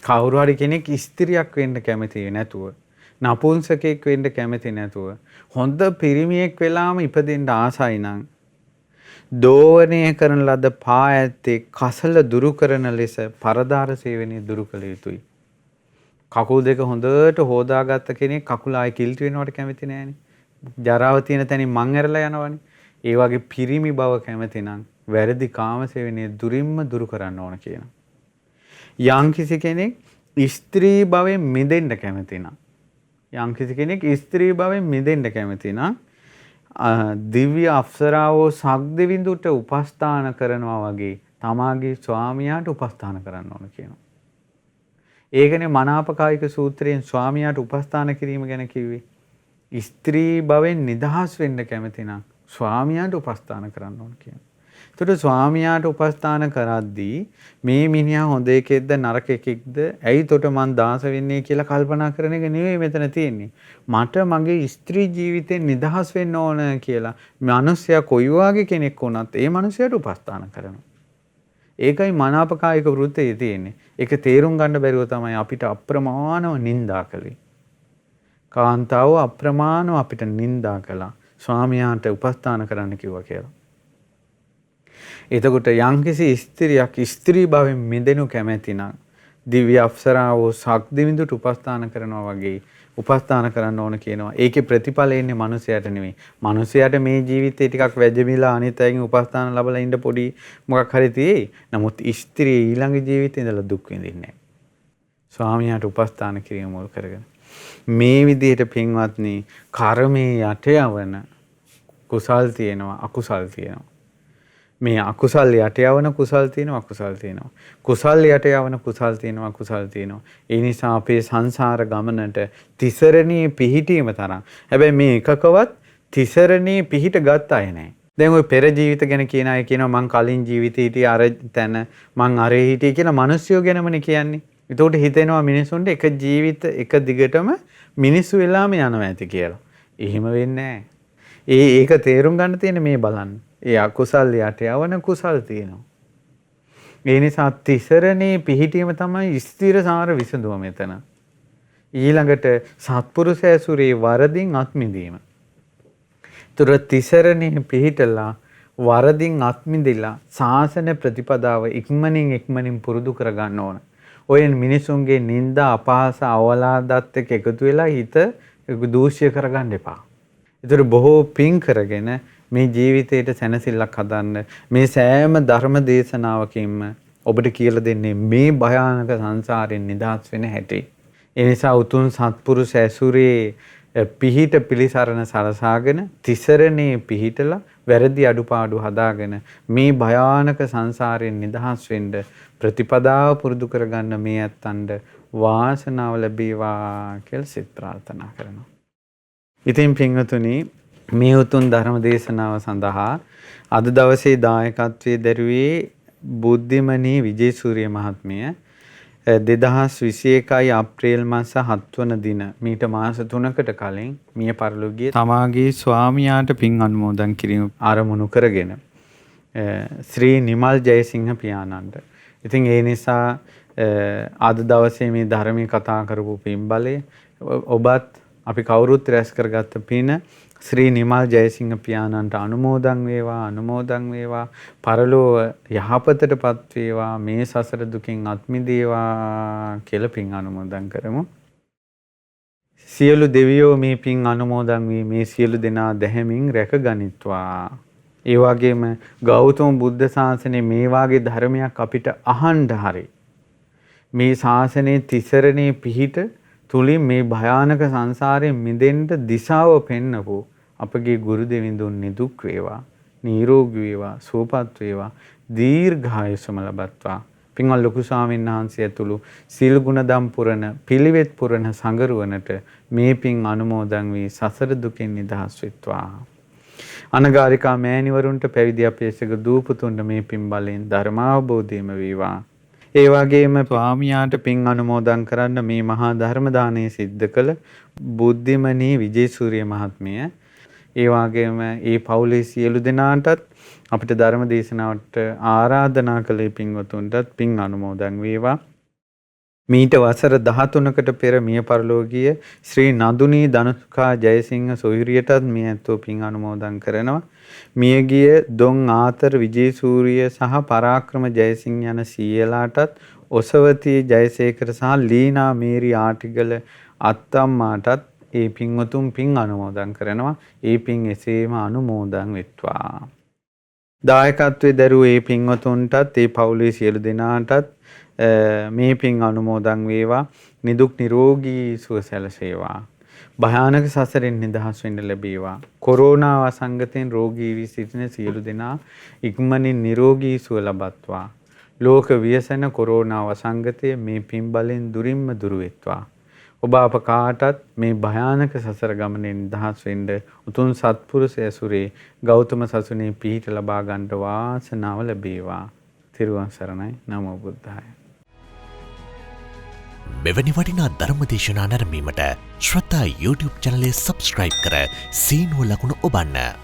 කවුරු හරි කෙනෙක් ස්ත්‍රියක් වෙන්න කැමති නැතුව නපුංසකෙක් වෙන්න කැමති නැතුව හොඳ පිරිමියෙක් වෙලාම ඉපදෙන්න ආසයි නම් දෝවණය කරන ලද පා ඇත්තේ කසල දුරු කරන ලෙස පරදාර සේවනයේ දුරු කළ යුතුයි. කකුල් දෙක හොඳට හොදාගත්ත කෙනෙක් කකුල ආයි කිල්ටි වෙනවට කැමති නැහැනේ. ජරාව තියෙන තැනින් මං ඇරලා යනවනේ. ඒ වගේ පිරිමි බව කැමති නම් වැරදි කාම සේවනයේ දුරින්ම දුරු කරන්න ඕන කියනවා. යම්කිසි කෙනෙක් ස්ත්‍රී භවෙන් මිදෙන්න කැමති නම් යම්කිසි කෙනෙක් ස්ත්‍රී භවෙන් මිදෙන්න කැමති නම් දිව්‍ය අප්සරාවෝ සක්දෙවිඳුට උපස්ථාන කරනවා වගේ තමාගේ ස්වාමියාට උපස්ථාන කරන්න ඕන කියනවා. ඒකනේ මනාපකායික සූත්‍රයෙන් ස්වාමියාට උපස්ථාන කිරීම ගැන කිව්වේ. ස්ත්‍රී භවෙන් නිදහස් වෙන්න කැමති නම් ස්වාමියාට උපස්ථාන කරන්න ඕන කියනවා. එතකොට ස්වාමියාට උපස්ථාන කරද්දී මේ මිනිහා හොඳ එකෙක්ද නරක එකෙක්ද ඇයි තොට මං දාස වෙන්නේ කියලා කල්පනා කරන එක නෙවෙයි මෙතන තියෙන්නේ. මට මගේ ස්ත්‍රී ජීවිතේ නිදහස් වෙන්න ඕන කියලා මිනිස්සයා කොයි වගේ කෙනෙක් වුණත් ඒ මිනිසයාට උපස්ථාන කරනවා. ඒකයි මනාපකායික වෘත්තයේ තියෙන්නේ. ඒක තේරුම් ගන්න බැරුව තමයි අපිට අප්‍රමාණව නිඳා කළේ. කාන්තාව අප්‍රමාණව අපිට නිඳා කළා. ස්වාමියාට උපස්ථාන කරන්න කිව්වා කියලා. එතකොට යම්කිසි ස්ත්‍රියක් ස්ත්‍රී භවෙන් මිදෙනු කැමැති නම් දිව්‍ය අප්සරාවෝ සක්දිවිඳුට උපස්ථාන කරනවා වගේ උපස්ථාන කරන්න ඕන කියනවා. ඒකේ ප්‍රතිඵලය එන්නේ මිනිසයාට නෙවෙයි. මිනිසයාට මේ ජීවිතේ ටිකක් වැජමිලා අනිත් අයගෙන් උපස්ථාන ලැබලා ඉන්න පොඩි මොකක් හරි තියෙයි. නමුත් ස්ත්‍රිය ඊළඟ ජීවිතේ ඉඳලා දුක් විඳින්නේ නැහැ. ස්වාමියාට උපස්ථාන කිරීම මුල් කරගෙන. මේ විදිහට පින්වත්නි කර්මයේ යට යවන කුසල් තියෙනවා අකුසල් තියෙනවා. මේ අකුසල් යට යවන කුසල් තියෙනවා අකුසල් තියෙනවා. කුසල් යට යවන කුසල් තියෙනවා අකුසල් තියෙනවා. ඒ නිසා අපේ සංසාර ගමනට තිසරණී පිහිටීම තරම්. හැබැයි මේ එකකවත් තිසරණී පිහිට ගත්ත අය නැහැ. දැන් ওই පෙර ජීවිත ගැන කියන අය කියනවා මං කලින් ජීවිතේ හිටියේ අර තැන මං අරේ හිටියේ කියලා මිනිස්සුયો ගැනමනේ කියන්නේ. ඒකට හිතෙනවා මිනිසුන්ට එක ජීවිත එක දිගටම මිනිස්සු වෙලාම යනවා ඇති කියලා. එහෙම වෙන්නේ නැහැ. ඒක තේරුම් ගන්න තියෙන මේ බලන්න. ඒ අකුසල් යට යවන කුසල් තියෙනවා. ඒ නිසා තිසරණේ පිහිටීම තමයි ස්ථිරසාර විසඳුම මෙතන. ඊළඟට සත්පුරුෂ ඇසුරේ වරදින් අත්මිදීම. තුර තිසරණේ පිහිටලා වරදින් අත්මිදලා සාසන ප්‍රතිපදාව ඉක්මනින් පුරුදු කර ගන්න ඕන. ඔය මිනිසුන්ගේ නිന്ദා අපහාස අවලාදත් එක්ක එකතු වෙලා හිත දූෂ්‍ය කරගන්න එපා. ඒතර බොහෝ පින් කරගෙන මේ ජීවිතයට සැනසෙල්ලක් හදන්න මේ සෑම ධර්ම දේශනාවකින්ම ඔබට කියලා දෙන්නේ මේ භයානක සංසාරයෙන් නිදහස් වෙන හැටි. ඒ නිසා උතුම් සත්පුරුෂ ඇසුරේ පිහිට පිළිසරණ සලසාගෙන තිසරණේ පිහිටලා වැරදි අඩුපාඩු හදාගෙන මේ භයානක සංසාරයෙන් නිදහස් වෙන්න ප්‍රතිපදාව පුරුදු කරගන්න මේ ඇත්තන්ට වාසනාව ලැබේවා කියලා සිත ප්‍රාර්ථනා කරනවා. ඉතින් පින්වතුනි මේ උතුම් ධර්ම දේශනාව සඳහා අද දවසේ දායකත්වයේ දරුවේ බුද්ධිමනී විජේසූරිය මහත්මිය 2021 අප්‍රේල් මාස 7 වන දින මීට මාස 3කට කලින් මිය පරලොව තමාගේ ස්වාමියාට පින් අනුමෝදන් කිරීම ආරමුණු කරගෙන ශ්‍රී නිමල් ජයසිංහ පියාණන්ට. ඉතින් ඒ නිසා අද දවසේ මේ ධර්මයේ කතා කරපු පින් බලය ඔබත් අපි කවුරුත් රැස් කරගත්ත පින ශ්‍රී නිමල් ජයසිංහ පියාණන්ට අනුමෝදන් වේවා පරලෝව යහපතටපත් වේවා මේ සසර දුකින් අත් මිදේවා කියලා පින් අනුමෝදන් කරමු. සියලු දෙවියෝ මේ පින් අනුමෝදන් වී මේ සියලු දෙනා දැහැමින් රැකගනිත්වා. ඒ වගේම ගෞතම බුද්ධ ශාසනයේ මේ වාගේ ධර්මයක් අපිට අහන්න හරි මේ ශාසනයේ තිසරණේ පිහිට තුලින් මේ භයානක සංසාරයෙන් මිදෙන්න දිශාව පෙන්නපු අපගේ ගුරු දෙවිඳුන් නිදුක් වේවා, නිරෝගී වේවා, සුවපත් වේවා, දීර්ඝායුෂම ලබත්වා. පින්වත් ලොකු ස්වාමීන් වහන්සේ ඇතුළු සීල ගුණදම් පුරන පිළිවෙත් පුරන සංගරුවනට මේ පින් අනුමෝදන් වී සසර දුකින් නිදහස් වෙත්වා. අනගාരികා මෑණිවරුන්ට පැවිදි අපේක්ෂක දූපතුන්ට මේ පින් බලෙන් ධර්මාවබෝධයම වේවා. ඒ වගේම ස්වාමියාට පින් අනුමෝදන් කරන්න මේ මහා ධර්ම දානය සිද්ධ කළ බුද්ධිමනී විජේසූරිය මහත්මිය. ඒ වගේම ඒ පවුලේ සියලු දෙනාටත් අපිට ධර්ම දේශනාවට ආරාධනා කළේ පින්වතුන්ටත් පින් අනුමෝදන් වේවා. මීට වසර 13කට පෙර මිය පරලෝකීය ශ්‍රී නදුනී ධනුෂ්කා ජයසිංහ සොයුරියටත් මේ ඇත්තෝ පින් අනුමෝදන් කරනවා. මියගිය දොන් ආතර විජේසූරිය සහ පරාක්‍රම ජයසිංහ යන සීයලාටත් ඔසවතී ජයසේකර සහ ලීනා මේරි ආටිගල අත්තම්මාටත් ඒ පින්වතුන් පින් අනුමෝදන් කරනවා. ඒ පින් එසේම අනුමෝදන් වෙත්වා. දායකත්වයේ දරුවෝ ඒ පින්වතුන්ටත් ඒ පවුලේ සියලු දෙනාටත් මේ පින් අනුමෝදන් වේවා. නිදුක් නිරෝගී සුව සැලසේවා. භයානක සසරෙන් නිදහස් වෙන්න ලැබේවා. කොරෝනා වසංගතයෙන් රෝගී වී සිටින සියලු දෙනා ඉක්මනින් නිරෝගී සුව ලබත්වා. ලෝක ව්‍යසන කොරෝනා වසංගතය මේ පින් බලෙන් දුරින්ම දුරු වෙත්වා. ඔබ අප කාටත් මේ භයානක සසර ගමනේ නිදහස් වෙන්න උතුම් සත්පුරුෂ ඇසුරේ ගෞතම සසුනේ පිහිට ලබා ගන්න වාසනාව ලැබේවා. තිරුවන් සරණයි. නමෝ බුද්ධාය. මෙවැනි වටිනා ධර්මදේශනා නැරඹීමට ශ්‍රද්ධා YouTube චැනලය සබ්ස්ක්‍රයිබ් කර සීනුව ලකුණ ඔබන්න.